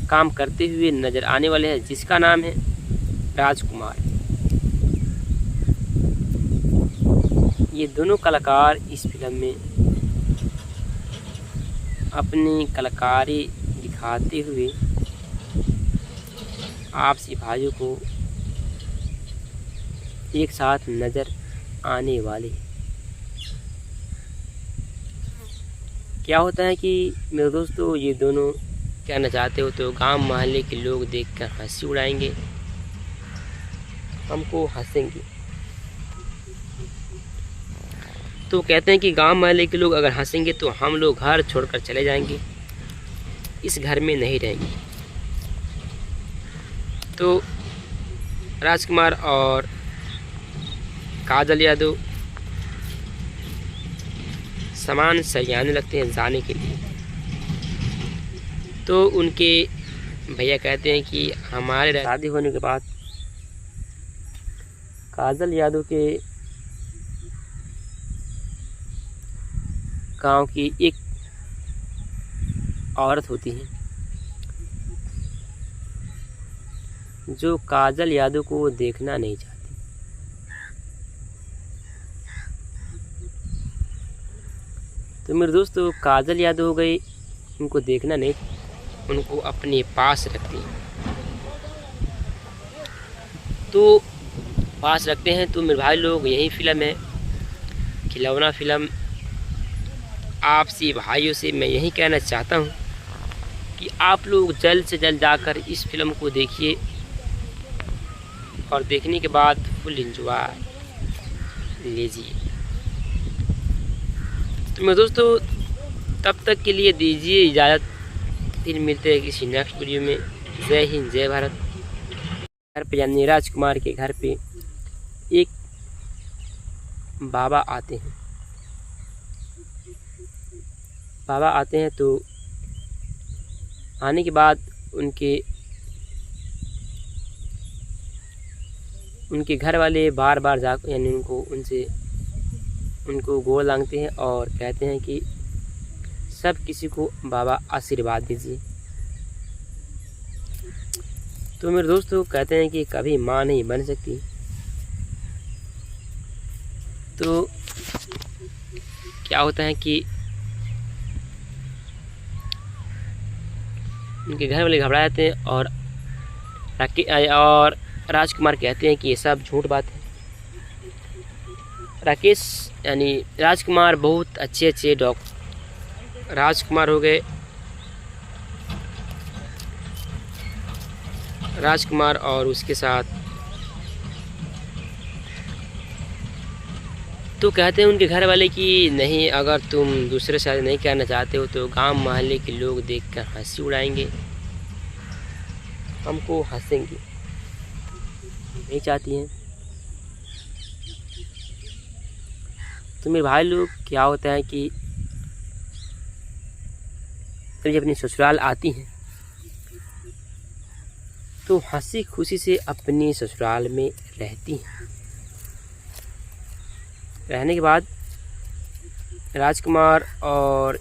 काम करते हुए नज़र आने वाले हैं, जिसका नाम है राजकुमार। ये दोनों कलाकार इस फिल्म में अपनी कलाकारी दिखाते हुए आपसी भाइयों को एक साथ नज़र आने वाले। क्या होता है कि मेरे दोस्तों, ये दोनों कहना चाहते हो तो गांव मोहल्ले के लोग देखकर हंसी उड़ाएंगे, हमको हंसेंगे। तो कहते हैं कि गांव मोहल्ले के लोग अगर हंसेंगे तो हम लोग घर छोड़कर चले जाएंगे, इस घर में नहीं रहेंगे। तो राजकुमार और काजल यादव सामान सरियाने लगते हैं जाने के लिए। तो उनके भैया कहते हैं कि हमारे शादी होने के बाद काजल यादव के गांव की एक औरत होती है जो काजल यादव को देखना नहीं चाहती। तो मेरे दोस्तों, काजल यादव हो गई, उनको देखना नहीं, उनको अपने पास रखती हैं। तो पास रखते हैं। तो मेरे भाई लोग, यही फिल्म है खिलौना फिल्म। आपसी भाइयों से मैं यही कहना चाहता हूँ कि आप लोग जल्द से जल्द जाकर इस फिल्म को देखिए और देखने के बाद फुल एंजॉय लीजिए। तो मेरे दोस्तों, तब तक के लिए दीजिए इजाज़त, फिर मिलते हैं किसी नेक्स्ट वीडियो में। जय हिंद, जय भारत। घर पे यानी राजकुमार के घर पे एक बाबा आते हैं। बाबा आते हैं तो आने के बाद उनके उनके घर वाले बार बार जा यानी उनको गोड़ लांगते हैं और कहते हैं कि सब किसी को बाबा आशीर्वाद दीजिए। तो मेरे दोस्तों कहते हैं कि कभी माँ नहीं बन सकती। तो क्या होता है कि उनके घर वाले घबरा जाते हैं और राजकुमार कहते हैं कि ये सब झूठ बात है। राकेश यानी राजकुमार बहुत अच्छे राजकुमार हो गए। राजकुमार और उसके साथ तो कहते हैं उनके घर वाले कि नहीं, अगर तुम दूसरे शादी नहीं करना चाहते हो तो गांव मोहल्ले के लोग देखकर हंसी उड़ाएंगे, हमको हंसेंगे, नहीं चाहती हैं। तो मेरे भाई लोग क्या होता है कि जब अपनी ससुराल आती हैं तो हंसी खुशी से अपनी ससुराल में रहती हैं। रहने के बाद राजकुमार और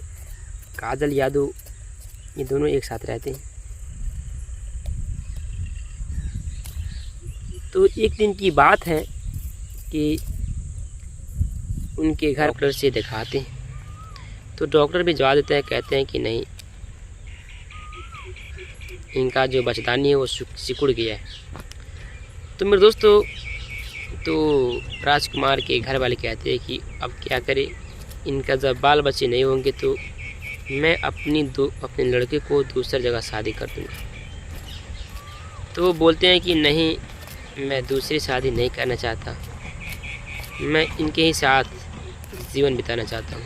काजल यादव ये दोनों एक साथ रहते हैं। तो एक दिन की बात है कि उनके घर डॉक्टर से दिखाते हैं। तो डॉक्टर भी जवाब देते हैं, कहते हैं कि नहीं, इनका जो बच्चेदानी है वो सिकुड़ गया है। तो मेरे दोस्तों तो राजकुमार के घर वाले कहते हैं कि अब क्या करें, इनका जब बाल बच्चे नहीं होंगे तो मैं अपने लड़के को दूसरी जगह शादी कर दूँगा। तो वो बोलते हैं कि नहीं, मैं दूसरी शादी नहीं करना चाहता, मैं इनके ही साथ जीवन बिताना चाहता हूँ।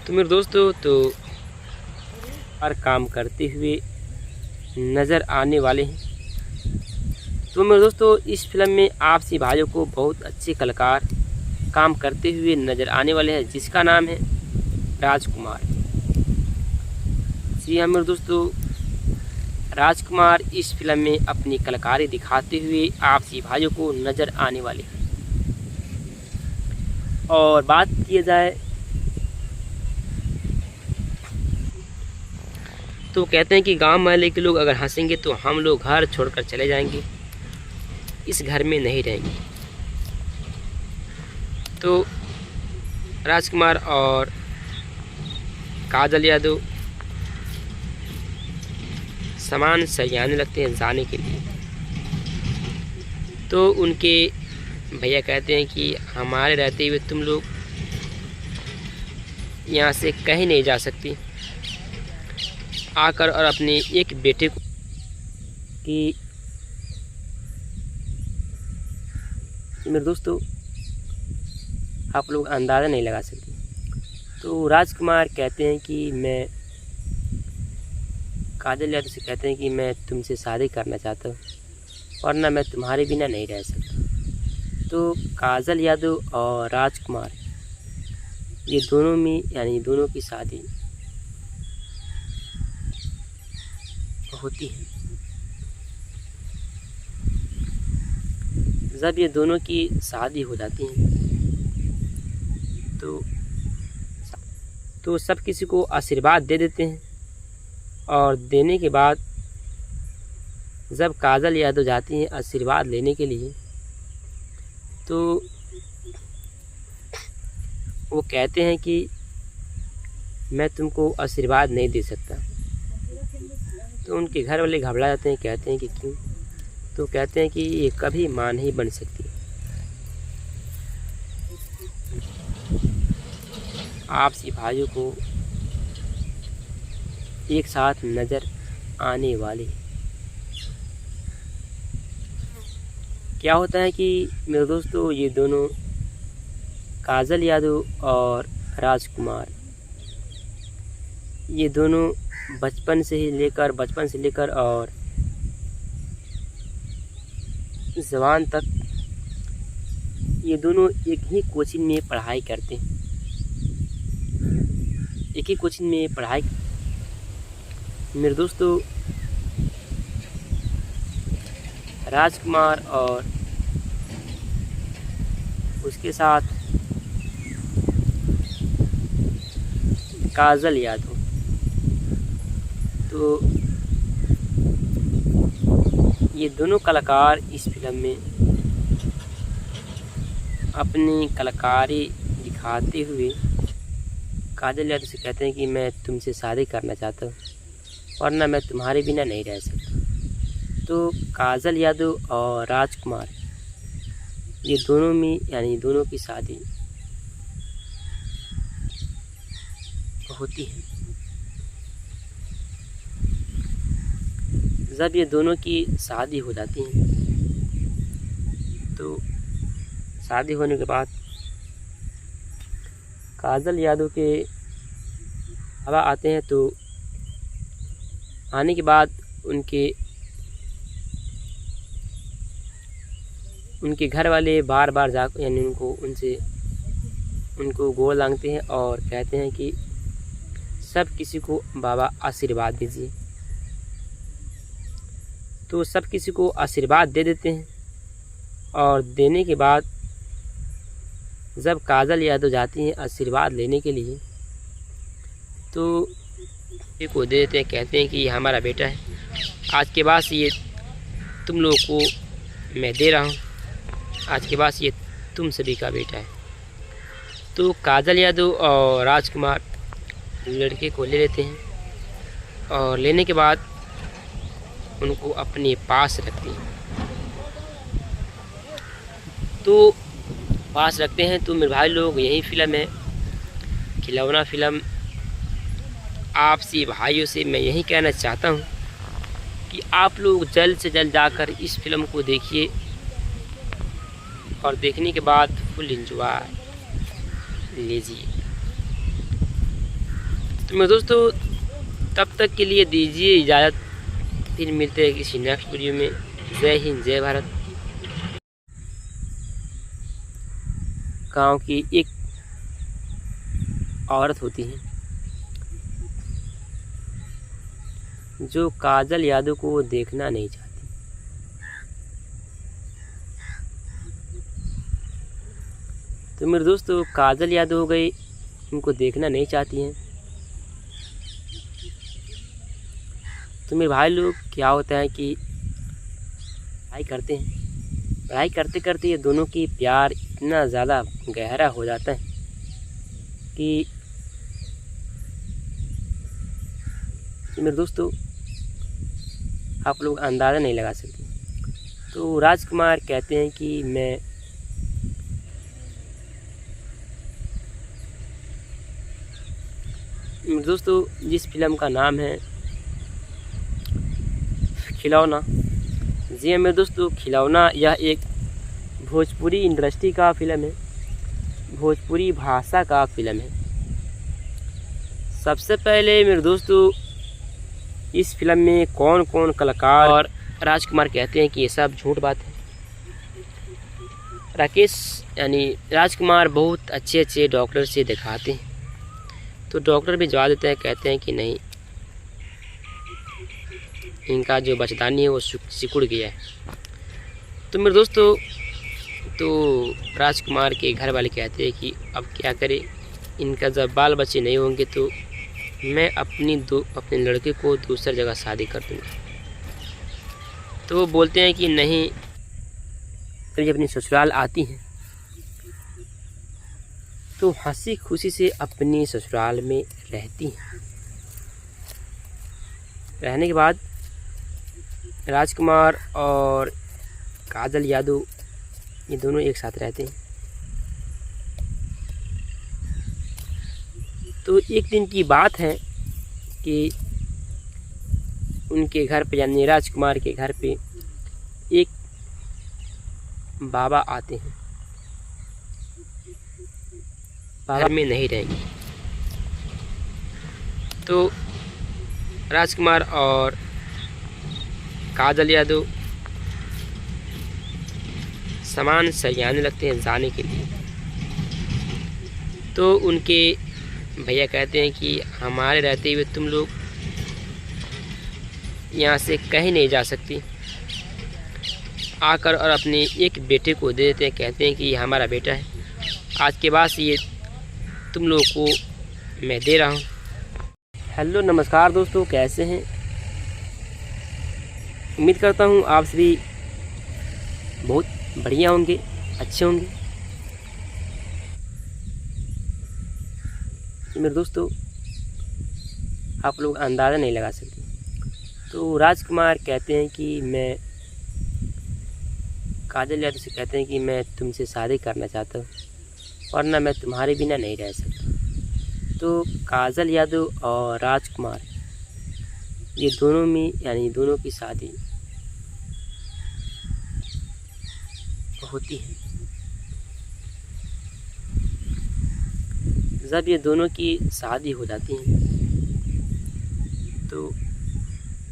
तो मेरे दोस्तों तो हर काम करते हुए नज़र आने वाले हैं। तो मेरे दोस्तों इस फिल्म में आपसी भाइयों को बहुत अच्छे कलाकार काम करते हुए नज़र आने वाले हैं, जिसका नाम है राजकुमार। जी हाँ मेरे दोस्तों, राजकुमार इस फिल्म में अपनी कलाकारी दिखाते हुए आपसी भाइयों को नज़र आने वाले हैं। और बात की जाए तो कहते हैं कि गांव मोहल्ले के लोग अगर हंसेंगे तो हम लोग घर छोड़कर चले जाएंगे, इस घर में नहीं रहेंगे। तो राजकुमार और काजल यादव सामान सरियाने लगते हैं जाने के लिए। तो उनके भैया कहते हैं कि हमारे रहते हुए तुम लोग यहाँ से कहीं नहीं जा सकती, आकर और अपने एक बेटे को कि मेरे दोस्तों आप लोग अंदाज़ा नहीं लगा सकते। तो राजकुमार कहते हैं कि मैं काजल यादव से कहते हैं कि मैं तुमसे शादी करना चाहता हूँ, वरना मैं तुम्हारे बिना नहीं रह सकता। तो काजल यादव और राजकुमार ये दोनों में यानी दोनों की शादी होती है। जब ये दोनों की शादी हो जाती है तो सब किसी को आशीर्वाद दे देते हैं। और देने के बाद जब काजल यादव जाती हैं आशीर्वाद लेने के लिए तो वो कहते हैं कि मैं तुमको आशीर्वाद नहीं दे सकता। तो उनके घर वाले घबरा जाते हैं, कहते हैं कि क्यों? तो कहते हैं कि ये कभी मां नहीं बन सकती। आपसी भाइयों को एक साथ नज़र आने वाले। क्या होता है कि मेरे दोस्तों ये दोनों काजल यादव और राजकुमार ये दोनों बचपन से लेकर और जवान तक ये दोनों एक ही कोचिंग में पढ़ाई करते हैं। एक ही कोचिंग में पढ़ाई मेरे दोस्तों राजकुमार और उसके साथ काजल यादव। तो ये दोनों कलाकार इस फिल्म में अपनी कलाकारी दिखाते हुए काजल यादव से कहते हैं कि मैं तुमसे शादी करना चाहता हूँ, वरना मैं तुम्हारे बिना नहीं रह सकता। तो काजल यादव और राजकुमार ये दोनों में यानी दोनों की शादी होती है। जब ये दोनों की शादी हो जाती है तो शादी होने के बाद काजल यादव के बाबा आते हैं। तो आने के बाद उनके घर वाले बार बार जा यानी उनको गोद लांघते हैं और कहते हैं कि सब किसी को बाबा आशीर्वाद दीजिए। तो सब किसी को आशीर्वाद दे देते हैं और देने के बाद जब काजल यादव जाती हैं आशीर्वाद लेने के लिए तो को दे देते हैं, कहते हैं कि ये हमारा बेटा है, आज के बाद ये तुम लोगों को मैं दे रहा हूँ, आज के बाद ये तुम सभी का बेटा है। तो काजल यादव और राजकुमार लड़के को ले लेते हैं और लेने के बाद उनको अपने पास रखते हैं। तो पास रखते हैं। तो मेरे भाई लोग यही फिल्म है खिलौना फिल्म। आपसे भाइयों से मैं यही कहना चाहता हूँ कि आप लोग जल्द से जल्द जाकर इस फिल्म को देखिए और देखने के बाद फुल एंजॉय लीजिए। तो मेरे दोस्तों तब तक के लिए दीजिए इजाज़त, फिर मिलते हैं किसी नेक्स्ट वीडियो में। जय हिंद जय भारत। गांव की एक औरत होती है जो काजल यादव को देखना नहीं चाहती। तो मेरे दोस्तों काजल यादव हो गई, उनको देखना नहीं चाहती हैं। तो मेरे भाई लोग क्या होता है कि पढ़ाई करते हैं, पढ़ाई करते करते ये दोनों की प्यार इतना ज़्यादा गहरा हो जाता है कि मेरे दोस्तों आप लोग अंदाज़ा नहीं लगा सकते। तो राजकुमार कहते हैं कि मैं दोस्तों जिस फिल्म का नाम है खिलौना, जी मेरे दोस्तों खिलौना यह एक भोजपुरी इंडस्ट्री का फिल्म है, भोजपुरी भाषा का फिल्म है। सबसे पहले मेरे दोस्तों इस फिल्म में कौन कौन कलाकार और राजकुमार कहते हैं कि ये सब झूठ बात है। राकेश यानी राजकुमार बहुत अच्छे डॉक्टर से दिखाते हैं। तो डॉक्टर भी जवाब देते हैं, कहते हैं कि नहीं, इनका जो बचदानी है वो सिकुड़ गया है। तो मेरे दोस्तों तो राजकुमार के घर वाले कहते हैं कि अब क्या करें, इनका जब बाल बच्चे नहीं होंगे तो मैं अपने लड़के को दूसरी जगह शादी कर दूँगा। तो वो बोलते हैं कि नहीं, जब अपनी ससुराल आती हैं तो हंसी खुशी से अपनी ससुराल में रहती हैं। रहने के बाद राजकुमार और काजल यादव ये दोनों एक साथ रहते हैं। तो एक दिन की बात है कि उनके घर पे यानी राजकुमार के घर पे एक बाबा आते हैं। बाबा में नहीं रहेंगे। तो राजकुमार और काजल यादव सामान सरियाने लगते हैं जाने के लिए। तो उनके भैया कहते हैं कि हमारे रहते हुए तुम लोग यहाँ से कहीं नहीं जा सकती, आकर और अपने एक बेटे को दे देते हैं, कहते हैं कि ये हमारा बेटा है, आज के बाद ये तुम लोगों को मैं दे रहा हूँ। हेलो नमस्कार दोस्तों, कैसे हैं? उम्मीद करता हूँ आप सभी बहुत बढ़िया होंगे, अच्छे होंगे। मेरे दोस्तों, आप लोग अंदाज़ा नहीं लगा सकते। तो राजकुमार कहते हैं कि मैं काजल यादव से कहते हैं कि मैं तुमसे शादी करना चाहता हूँ, वरना मैं तुम्हारे बिना नहीं रह सकता। तो काजल यादव और राजकुमार ये दोनों में यानी दोनों की शादी होती है। जब ये दोनों की शादी हो जाती है तो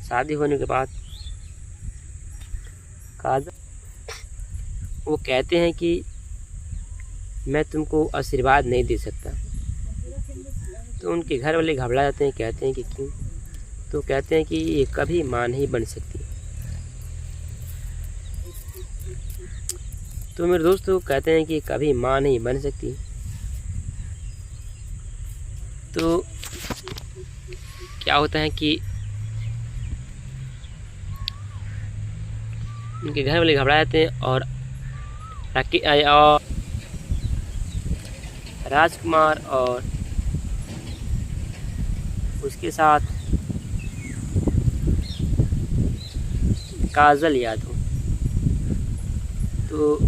शादी होने के बाद काजल वो कहते हैं कि मैं तुमको आशीर्वाद नहीं दे सकता। तो उनके घर वाले घबरा जाते हैं, कहते हैं कि क्यों? तो कहते हैं कि ये कभी माँ नहीं बन सकती। तो मेरे दोस्तों कहते हैं कि कभी माँ नहीं बन सकती। तो क्या होता है कि उनके घर वाले घबरा जाते हैं और राजकुमार और उसके साथ काजल यादव तो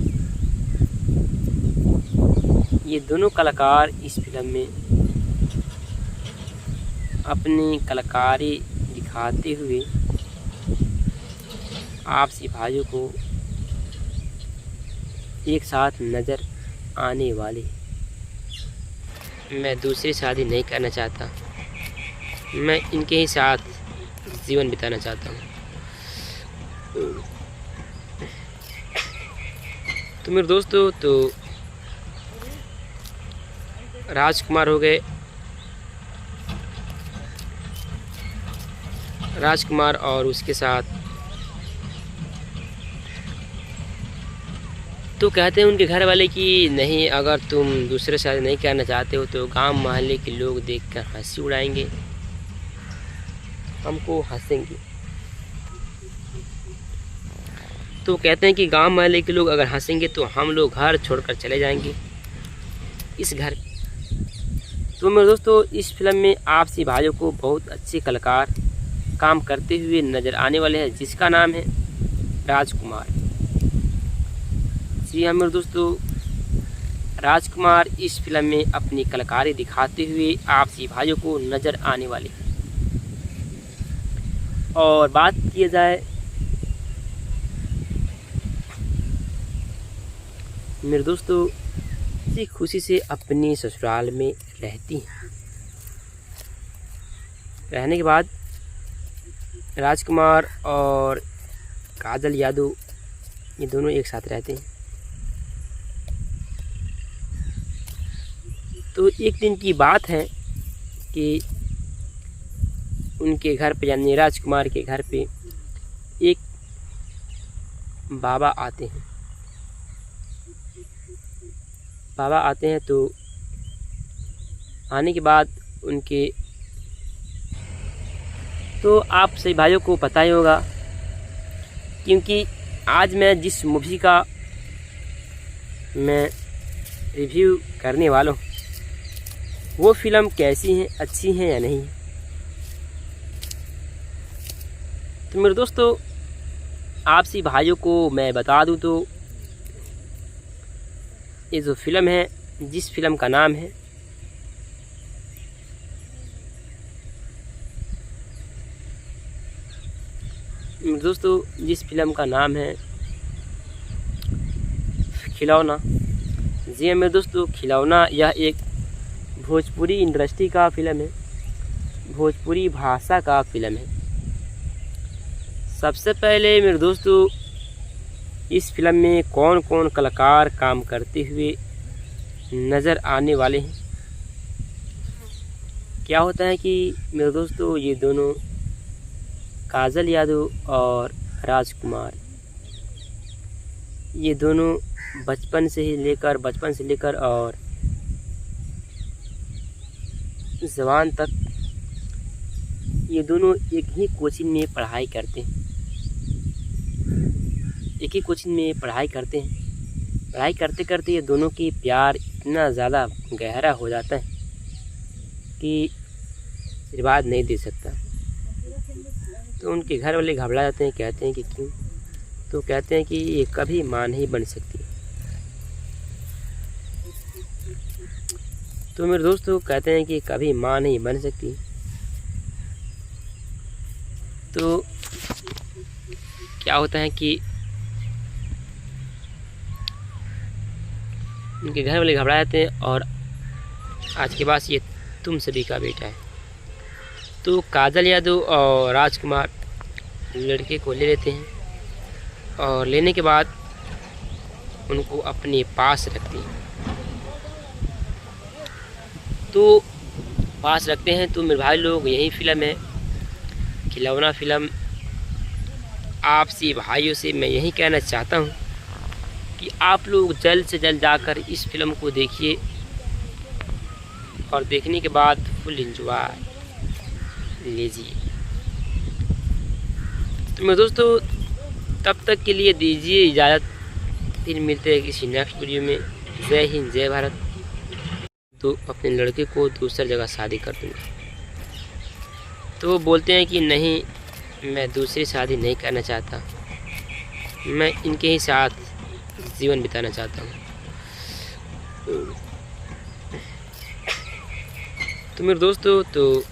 ये दोनों कलाकार इस फिल्म में अपनी कलाकारी दिखाते हुए आपसी भाइयों को एक साथ नज़र आने वाले। मैं दूसरी शादी नहीं करना चाहता, मैं इनके ही साथ जीवन बिताना चाहता हूँ। तो मेरे दोस्तों, तो राजकुमार हो गए, राजकुमार और उसके साथ तो कहते हैं उनके घर वाले कि नहीं, अगर तुम दूसरे शादी नहीं करना चाहते हो तो गांव मोहल्ले के लोग देखकर हंसी उड़ाएंगे, हमको हंसेंगे। तो कहते हैं कि गांव मोहल्ले के लोग अगर हंसेंगे तो हम लोग घर छोड़कर चले जाएंगे इस घर। तो मेरे दोस्तों, इस फिल्म में आपसी भाइयों को बहुत अच्छे कलाकार काम करते हुए नज़र आने वाले हैं, जिसका नाम है राजकुमार। जी हाँ मेरे दोस्तों, राजकुमार इस फिल्म में अपनी कलाकारी दिखाते हुए आपसी भाइयों को नज़र आने वाले हैं। और बात की जाए मेरे दोस्तों, इसी खुशी से अपनी ससुराल में रहती हैं। रहने के बाद राजकुमार और काजल यादव ये दोनों एक साथ रहते हैं। तो एक दिन की बात है कि उनके घर पे यानी राजकुमार के घर पे एक बाबा आते हैं। बाबा आते हैं तो आने के बाद उनके तो आप सभी भाइयों को पता ही होगा, क्योंकि आज मैं जिस मूवी का मैं रिव्यू करने वाला हूँ वो फिल्म कैसी है, अच्छी है या नहीं। तो मेरे दोस्तों, आपसी भाइयों को मैं बता दूं तो ये जो फिल्म है, जिस फिल्म का नाम है मेरे दोस्तों, जिस फिल्म का नाम है खिलौना। जी हाँ मेरे दोस्तों, खिलौना यह एक भोजपुरी इंडस्ट्री का फिल्म है, भोजपुरी भाषा का फिल्म है। सबसे पहले मेरे दोस्तों, इस फिल्म में कौन कौन कलाकार काम करते हुए नज़र आने वाले हैं। क्या होता है कि मेरे दोस्तों, ये दोनों काजल यादव और राजकुमार ये दोनों बचपन से लेकर और जवान तक ये दोनों एक ही कोचिंग में पढ़ाई करते हैं। पढ़ाई करते करते ये दोनों की प्यार इतना ज़्यादा गहरा हो जाता है कि आशीर्वाद नहीं दे सकता। तो उनके घर वाले घबरा जाते हैं, कहते हैं कि क्यों? तो कहते हैं कि ये कभी माँ नहीं बन सकती। तो मेरे दोस्तों कहते हैं कि कभी माँ नहीं बन सकती। तो क्या होता है कि उनके घर वाले घबरा जाते हैं और आज के बाद ये तुम सभी का बेटा है। तो काजल यादव और राजकुमार लड़के को ले लेते हैं और लेने के बाद उनको अपने पास रखते हैं। तो पास रखते हैं। तो मेरे भाई लोग, यही फिल्म है खिलौना फिल्म। आपसे भाइयों से मैं यही कहना चाहता हूँ कि आप लोग जल्द से जल्द जाकर इस फिल्म को देखिए और देखने के बाद फुल एंजॉय लीजिए। तो मेरे दोस्तों तब तक के लिए दीजिए इजाज़त, फिर मिलते हैं किसी नेक्स्ट वीडियो में। जय हिंद, जय भारत। तो अपने लड़के को दूसरी जगह शादी कर दूँगा। तो वो बोलते हैं कि नहीं, मैं दूसरी शादी नहीं करना चाहता, मैं इनके ही साथ जीवन बिताना चाहता हूँ। तो मेरे दोस्तों, तो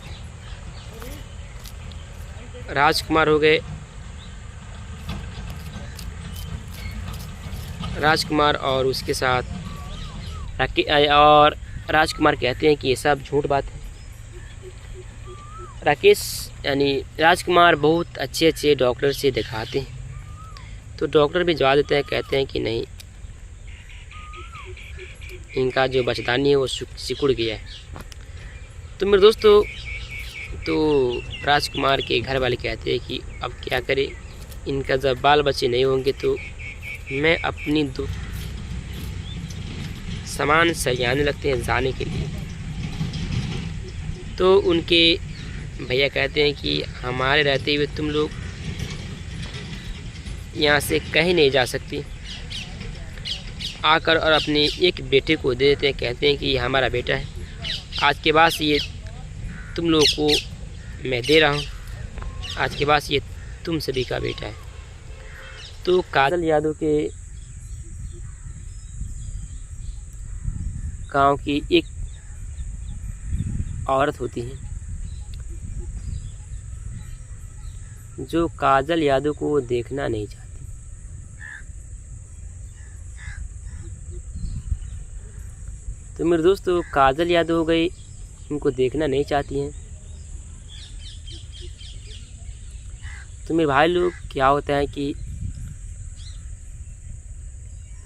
राजकुमार हो गए, राजकुमार और उसके साथ और राजकुमार कहते हैं कि ये सब झूठ बात है। राकेश यानी राजकुमार बहुत अच्छे डॉक्टर से दिखाते हैं। तो डॉक्टर भी जवाब देते हैं, कहते हैं कि नहीं, इनका जो बचदानी है वो सिकुड़ गया है। तो मेरे दोस्तों, तो राजकुमार के घर वाले कहते हैं कि अब क्या करें, इनका जब बाल बच्चे नहीं होंगे तो मैं अपनी सामान सरियाने लगते हैं जाने के लिए। तो उनके भैया कहते हैं कि हमारे रहते हुए तुम लोग यहाँ से कहीं नहीं जा सकती, आकर और अपने एक बेटे को दे देते हैं। कहते हैं कि ये हमारा बेटा है, आज के बाद ये तुम लोगों को मैं दे रहा हूँ, आज के बाद ये तुम सभी का बेटा है। तो काजल यादव के गांव की एक औरत होती है जो काजल यादव को देखना नहीं चाहती। तो मेरे दोस्तों, काजल यादव हो गई, उनको देखना नहीं चाहती हैं। तो मेरे भाई लोग, क्या होता है कि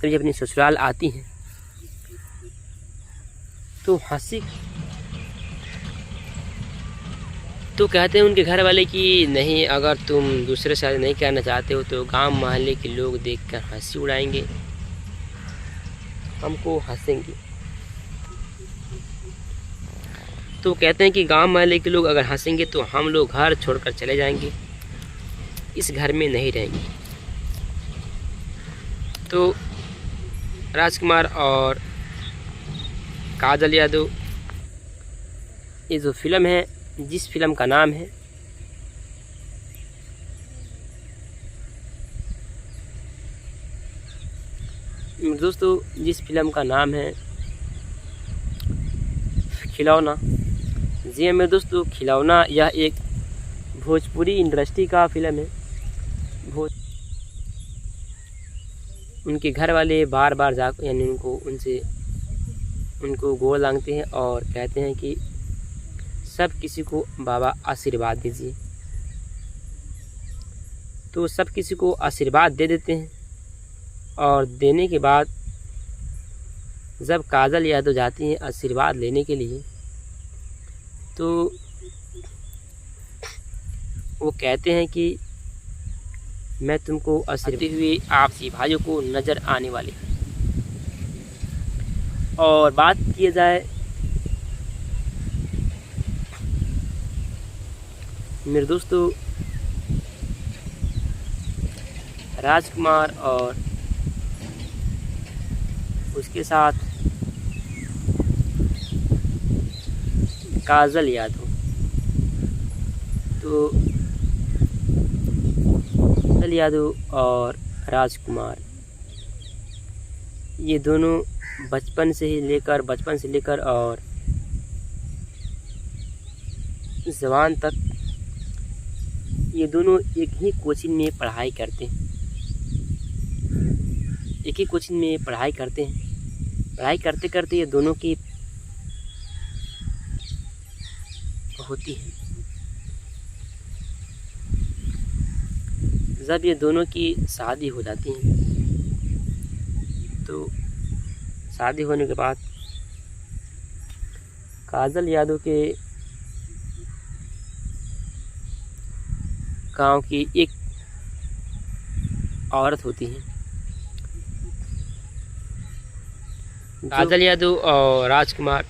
जब अपनी ससुराल आती हैं तो तो कहते हैं उनके घर वाले कि नहीं, अगर तुम दूसरे शादी नहीं करना चाहते हो तो गांव मोहल्ले के लोग देखकर हंसी उड़ाएंगे, हमको हंसेंगे। तो कहते हैं कि गांव मोहल्ले के लोग अगर हंसेंगे तो हम लोग घर छोड़कर चले जाएंगे, इस घर में नहीं रहेंगे। तो राजकुमार और काजल यादव, ये जो फिल्म है, जिस फिल्म का नाम है दोस्तों, जिस फिल्म का नाम है खिलौना। जी हाँ मेरे दोस्तों, खिलौना यह एक भोजपुरी इंडस्ट्री का फिल्म है। उनके घर वाले बार बार जा यानी उनको गोद लांगते हैं और कहते हैं कि सब किसी को बाबा आशीर्वाद दीजिए। तो सब किसी को आशीर्वाद दे देते हैं और देने के बाद जब काजल यादव जाती हैं आशीर्वाद लेने के लिए तो वो कहते हैं कि मैं तुमको असरते हुए आपसी भाइयों को नज़र आने वाले हैं। और बात की जाए मेरे दोस्तों राजकुमार और उसके साथ काजल यादव, तो काजल यादव और राजकुमार ये दोनों बचपन से लेकर और जवान तक ये दोनों एक ही कोचिंग में पढ़ाई करते हैं। पढ़ाई करते करते ये दोनों की होती है। जब ये दोनों की शादी हो जाती है तो शादी होने के बाद काजल यादव के गांव की एक औरत होती है। काजल यादव और राजकुमार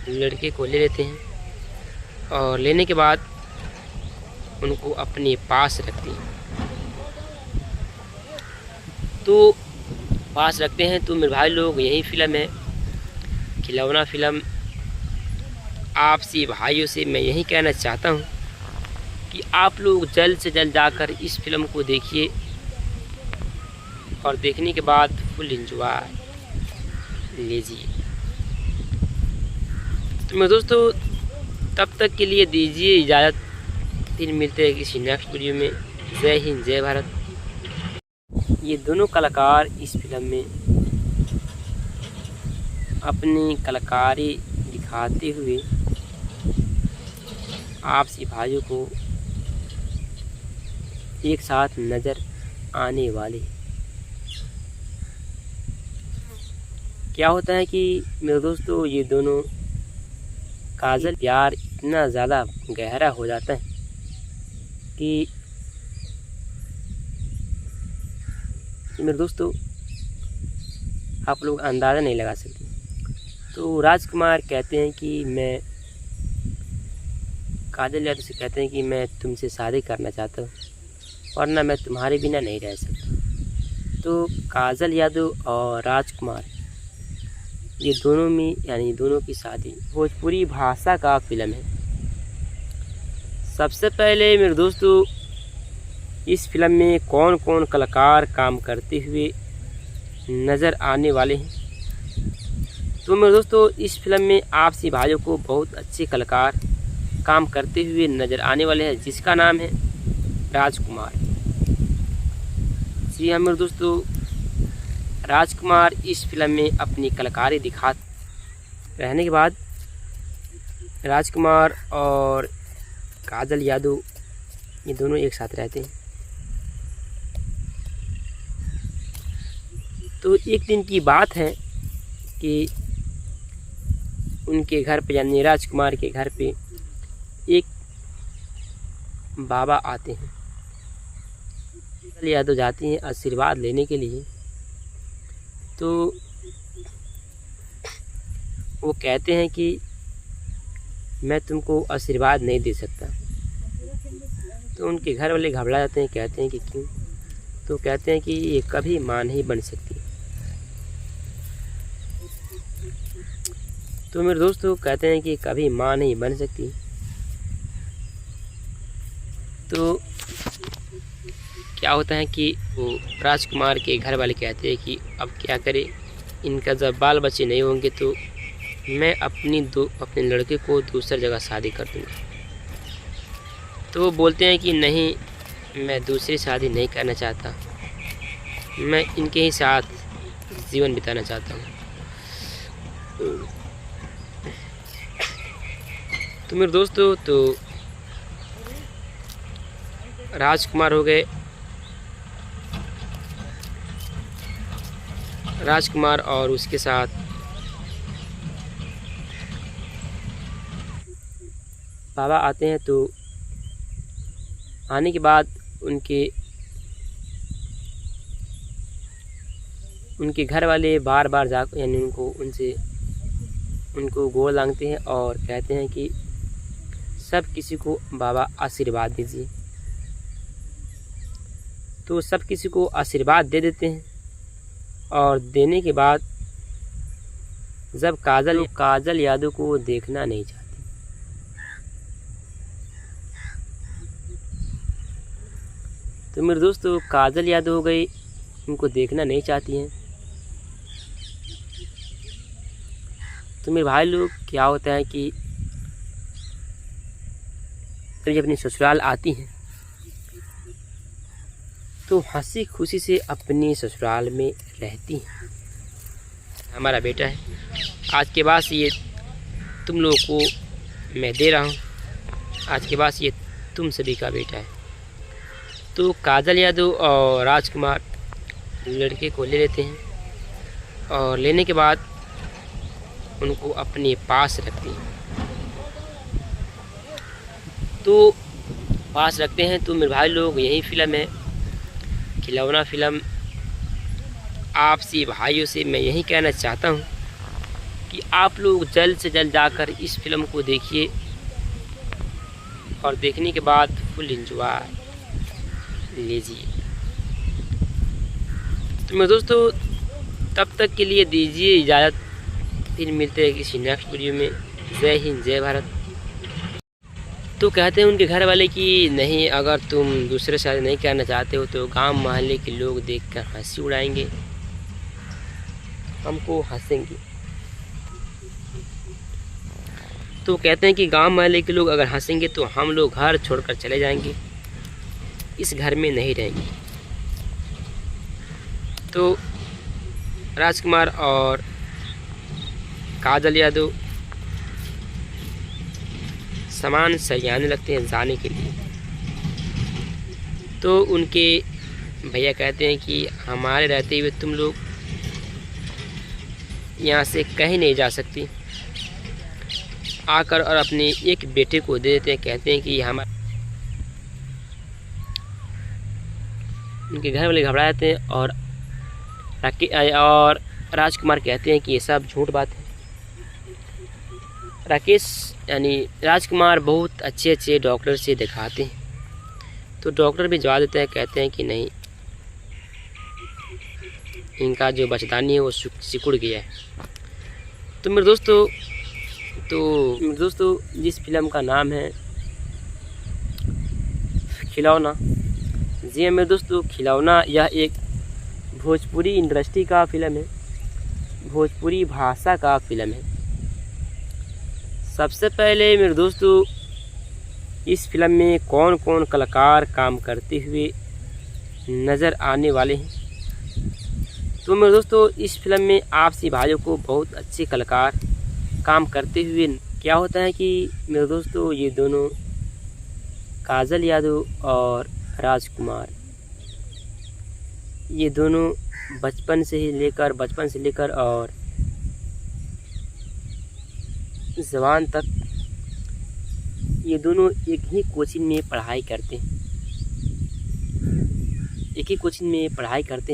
लड़के को ले लेते हैं और लेने के बाद उनको अपने पास रखते हैं। तो पास रखते हैं तो मेरे भाई लोग, यही फिल्म है खिलौना फिल्म। आपसी भाइयों से मैं यही कहना चाहता हूँ कि आप लोग जल्द से जल्द जाकर इस फिल्म को देखिए और देखने के बाद फुल एंजॉय लीजिए। तो मेरे दोस्तों तब तक के लिए दीजिए इजाज़त, फिर मिलते हैं किसी नेक्स्ट वीडियो में। जय हिंद, जय भारत। ये दोनों कलाकार इस फिल्म में अपनी कलाकारी दिखाते हुए आपसी भाइयों को एक साथ नज़र आने वाले। क्या होता है कि मेरे दोस्तों ये दोनों काजल प्यार इतना ज़्यादा गहरा हो जाता है कि मेरे दोस्तों आप लोग अंदाज़ा नहीं लगा सकते। तो राजकुमार कहते हैं कि मैं काजल यादव से कहते हैं कि मैं तुमसे शादी करना चाहता हूँ वरना मैं तुम्हारे बिना नहीं रह सकता। तो काजल यादव और राजकुमार ये दोनों में यानी दोनों की शादी भोजपुरी भाषा का फिल्म है। सबसे पहले मेरे दोस्तों इस फिल्म में कौन कौन कलाकार काम करते हुए नज़र आने वाले हैं। तो मेरे दोस्तों इस फिल्म में आपसी भाइयों को बहुत अच्छे कलाकार काम करते हुए नज़र आने वाले हैं, जिसका नाम है राजकुमार। जी हाँ मेरे दोस्तों, राजकुमार इस फिल्म में अपनी कलाकारी दिखा रहने के बाद राजकुमार और काजल यादव ये दोनों एक साथ रहते हैं। तो एक दिन की बात है कि उनके घर पे यानी राजकुमार के घर पे एक बाबा आते हैं। काजल यादव जाती हैं आशीर्वाद लेने के लिए। तो वो कहते हैं कि मैं तुमको आशीर्वाद नहीं दे सकता। तो उनके घर वाले घबरा जाते हैं, कहते हैं कि क्यों। तो कहते हैं कि ये कभी मां नहीं बन सकती। तो मेरे दोस्तों कहते हैं कि कभी मां नहीं बन सकती। तो क्या होता है कि वो राजकुमार के घर वाले कहते हैं कि अब क्या करें, इनका जब बाल बच्चे नहीं होंगे तो मैं अपने लड़के को दूसरी जगह शादी कर दूँगा। तो वो बोलते हैं कि नहीं, मैं दूसरी शादी नहीं करना चाहता, मैं इनके ही साथ जीवन बिताना चाहता हूँ। तो मेरे दोस्तों तो राजकुमार हो गए, राजकुमार और उसके साथ बाबा आते हैं। तो आने के बाद उनके उनके घर वाले बार बार जा यानी उनको गोड़ लांघते हैं और कहते हैं कि सब किसी को बाबा आशीर्वाद दीजिए। तो सब किसी को आशीर्वाद दे देते हैं और देने के बाद जब काजल यादव को देखना नहीं चाहती, तो मेरे दोस्तों काजल यादव हो गई, उनको देखना नहीं चाहती हैं। तो मेरे भाई लोग क्या होता है कि जब ये अपनी ससुराल आती हैं तो हंसी खुशी से अपनी ससुराल में रहती हैं। हमारा बेटा है, आज के बाद ये तुम लोगों को मैं दे रहा हूँ, आज के बाद ये तुम सभी का बेटा है। तो काजल यादव और राजकुमार लड़के को ले लेते हैं और लेने के बाद उनको अपने पास रखते हैं। तो पास रखते हैं तो मेरे भाई लोग यही फिल्म है, खिलौना फिल्म। आपसे भाइयों से मैं यही कहना चाहता हूँ कि आप लोग जल्द से जल्द जाकर इस फिल्म को देखिए और देखने के बाद फुल एंजॉय लीजिए। तो मेरे दोस्तों तब तक के लिए दीजिए इजाज़त, फिर मिलते हैं किसी नेक्स्ट वीडियो में। जय हिंद, जय भारत। तो कहते हैं उनके घर वाले कि नहीं, अगर तुम दूसरे से शादी नहीं करना चाहते हो तो गांव मोहल्ले के लोग देखकर हंसी उड़ाएंगे, हमको हंसेंगे। तो कहते हैं कि गांव मोहल्ले के लोग अगर हंसेंगे तो हम लोग घर छोड़कर चले जाएंगे, इस घर में नहीं रहेंगे। तो राजकुमार और काजल यादव सामान सरियाने लगते हैं जाने के लिए। तो उनके भैया कहते हैं कि हमारे रहते हुए तुम लोग यहाँ से कहीं नहीं जा सकती, आकर और अपने एक बेटे को दे देते हैं। कहते हैं कि हमारे उनके घर वाले घबरा जाते हैं और राजकुमार कहते हैं कि ये सब झूठ बात है। राकेश यानी राजकुमार बहुत अच्छे अच्छे डॉक्टर से दिखाते हैं, तो डॉक्टर भी जवाब देते हैं, कहते हैं कि नहीं, इनका जो बचदानी है वो सिकुड़ गया है। तो मेरे दोस्तों जिस फिल्म का नाम है खिलौना, जी हाँ मेरे दोस्तों, खिलौना यह एक भोजपुरी इंडस्ट्री का फिल्म है, भोजपुरी भाषा का फिल्म है। सबसे पहले मेरे दोस्तों इस फिल्म में कौन कौन कलाकार काम करते हुए नज़र आने वाले हैं, तो मेरे दोस्तों इस फिल्म में आपसी भाइयों को बहुत अच्छे कलाकार काम करते हुए क्या होता है कि मेरे दोस्तों ये दोनों काजल यादव और राजकुमार, ये दोनों बचपन से लेकर और जवान तक ये दोनों एक ही कोचिंग में पढ़ाई करते हैं, एक ही कोचिंग में पढ़ाई करते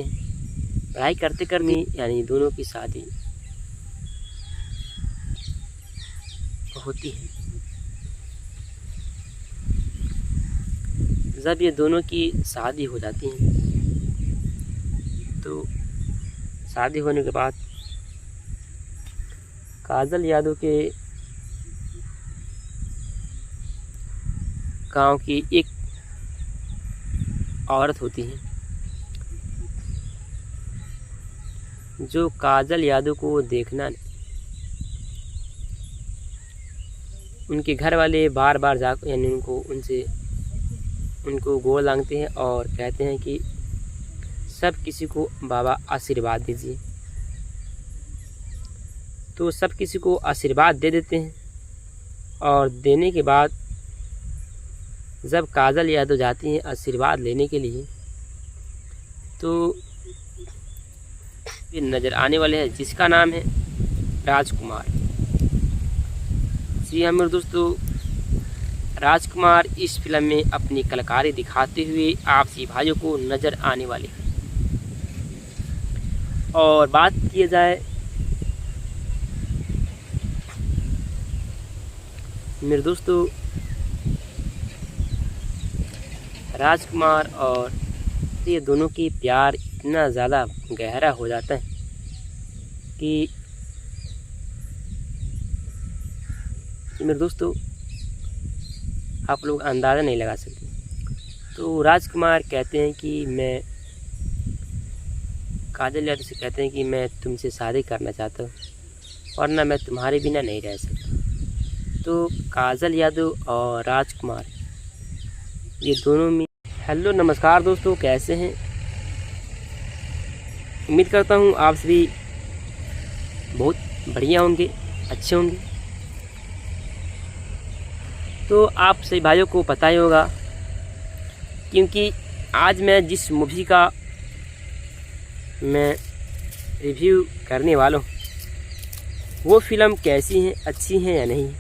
यानी दोनों की शादी होती है। जब ये दोनों की शादी हो जाती है तो शादी होने के बाद काजल यादव के गांव की एक औरत होती है जो काजल यादव को देखना, उनके घर वाले बार बार जा यानी उनको गोड़ लांघते हैं और कहते हैं कि सब किसी को बाबा आशीर्वाद दीजिए। तो सब किसी को आशीर्वाद दे देते हैं और देने के बाद जब काजल यादव जाती हैं आशीर्वाद लेने के लिए तो फिर नज़र आने वाले हैं जिसका नाम है राजकुमार। जी हाँ मेरे दोस्तों, राजकुमार इस फिल्म में अपनी कलाकारी दिखाते हुए आपसी भाइयों को नज़र आने वाले हैं और बात किया जाए मेरे दोस्तों राजकुमार और ये दोनों की प्यार इतना ज़्यादा गहरा हो जाता है कि मेरे दोस्तों आप लोग अंदाज़ा नहीं लगा सकते। तो राजकुमार कहते हैं कि मैं काजल यादव से कहते हैं कि मैं तुमसे शादी करना चाहता हूँ वरना मैं तुम्हारे बिना नहीं रह सकता। तो काजल यादव और राजकुमार ये दोनों में हेलो नमस्कार दोस्तों, कैसे हैं? उम्मीद करता हूँ आप सभी बहुत बढ़िया होंगे, अच्छे होंगे। तो आप सभी भाइयों को पता ही होगा क्योंकि आज मैं जिस मूवी का मैं रिव्यू करने वाला हूँ वो फिल्म कैसी है, अच्छी है या नहीं।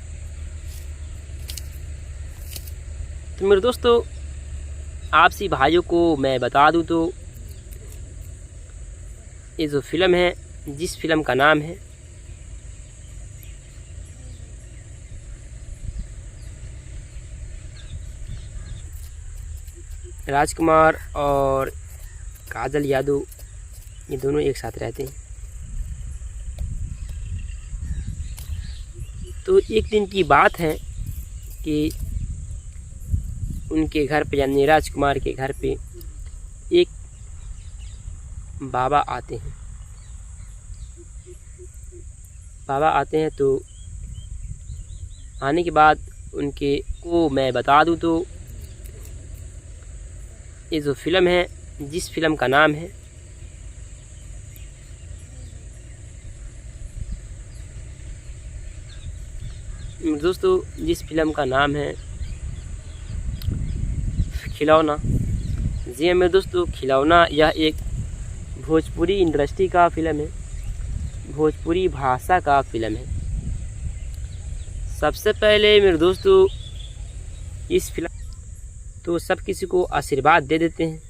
तो मेरे दोस्तों आप सभी भाइयों को मैं बता दूं तो ये जो फिल्म है, जिस फिल्म का नाम है राजकुमार और काजल यादव, ये दोनों एक साथ रहते हैं। तो एक दिन की बात है कि उनके घर पे यानी राजकुमार के घर पे एक बाबा आते हैं। बाबा आते हैं तो आने के बाद उनके को मैं बता दूं तो ये जो फिल्म है, जिस फिल्म का नाम है दोस्तों, जिस फिल्म का नाम है खिलौना। जी मेरे दोस्तों, खिलौना यह एक भोजपुरी इंडस्ट्री का फिल्म है, भोजपुरी भाषा का फिल्म है। सबसे पहले मेरे दोस्तों इस फिल्म तो सब किसी को आशीर्वाद दे देते हैं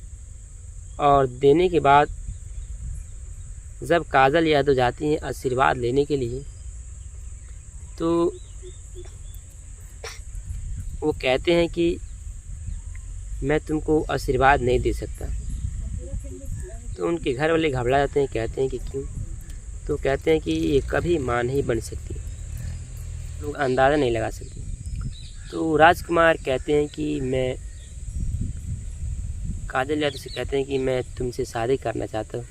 और देने के बाद जब काजल यादव जाती हैं आशीर्वाद लेने के लिए तो वो कहते हैं कि मैं तुमको आशीर्वाद नहीं दे सकता। तो उनके घर वाले घबरा जाते हैं, कहते हैं कि क्यों? तो कहते हैं कि ये कभी माँ नहीं बन सकती, लोग अंदाज़ा नहीं लगा सकते। तो राजकुमार कहते हैं कि मैं काजल यादव से कहते हैं कि मैं तुमसे शादी करना चाहता हूँ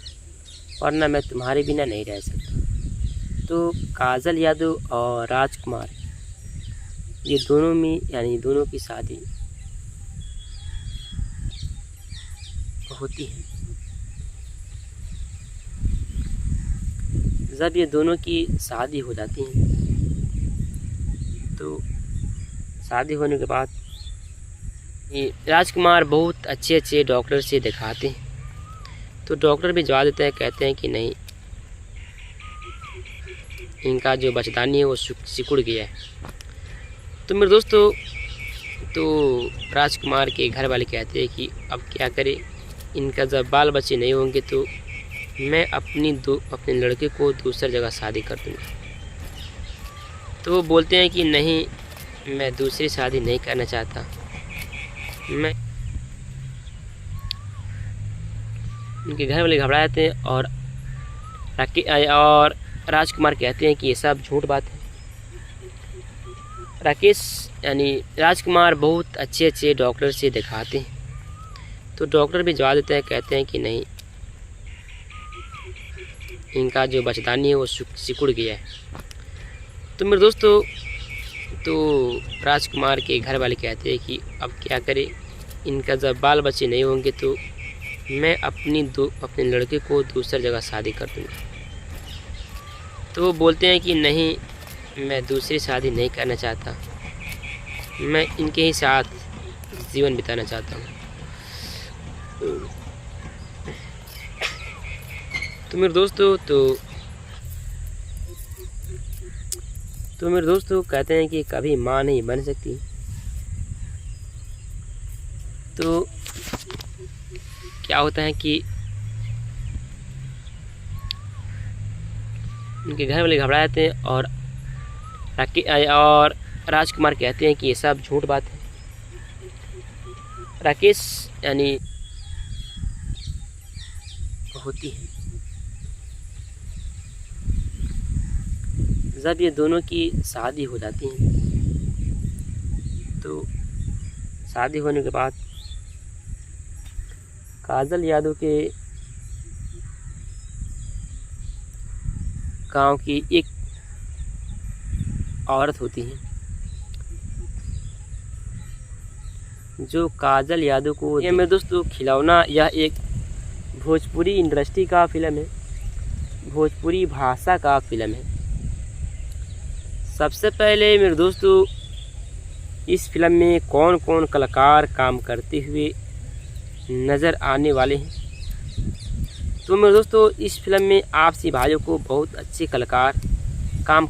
वरना मैं तुम्हारे बिना नहीं रह सकता। तो काजल यादव और राजकुमार ये दोनों में यानी दोनों की शादी होती है। जब ये दोनों की शादी हो जाती है तो शादी होने के बाद ये राजकुमार बहुत अच्छे अच्छे डॉक्टर से दिखाते हैं। तो डॉक्टर भी जवाब देते हैं, कहते हैं कि नहीं, इनका जो बच्चेदानी है वो सिकुड़ गया है। तो मेरे दोस्तों तो राजकुमार के घर वाले कहते हैं कि अब क्या करें, इनका जब बाल बच्चे नहीं होंगे तो मैं अपने लड़के को दूसरी जगह शादी कर दूँगा। तो वो बोलते हैं कि नहीं, मैं दूसरी शादी नहीं करना चाहता। मैं उनके घर वाले घबरा जाते हैं और राजकुमार कहते हैं कि ये सब झूठ बात है। राकेश यानी राजकुमार बहुत अच्छे अच्छे डॉक्टर से दिखाते हैं। तो डॉक्टर भी जवाब देते हैं, कहते हैं कि नहीं, इनका जो बच्चेदानी है वो सिकुड़ गया है। तो मेरे दोस्तों तो राजकुमार के घर वाले कहते हैं कि अब क्या करें, इनका जब बाल बच्चे नहीं होंगे तो मैं अपने लड़के को दूसरी जगह शादी कर दूँगा। तो वो बोलते हैं कि नहीं, मैं दूसरी शादी नहीं करना चाहता, मैं इनके ही साथ जीवन बिताना चाहता हूँ। तो मेरे दोस्तों कहते हैं कि कभी माँ नहीं बन सकती। तो क्या होता है कि उनके घर वाले घबरा जाते हैं और राजकुमार कहते हैं कि ये सब झूठ बात है। राकेश यानी होती है। जब ये दोनों की शादी हो जाती है तो शादी होने के बाद काजल यादव के गांव की एक औरत होती है जो काजल यादव को, ये मेरे दोस्तों खिलौना, यह एक भोजपुरी इंडस्ट्री का फिल्म है, भोजपुरी भाषा का फिल्म है। सबसे पहले मेरे दोस्तों इस फिल्म में कौन कौन कलाकार काम करते हुए नज़र आने वाले हैं, तो मेरे दोस्तों इस फिल्म में आपसी भाइयों को बहुत अच्छे कलाकार काम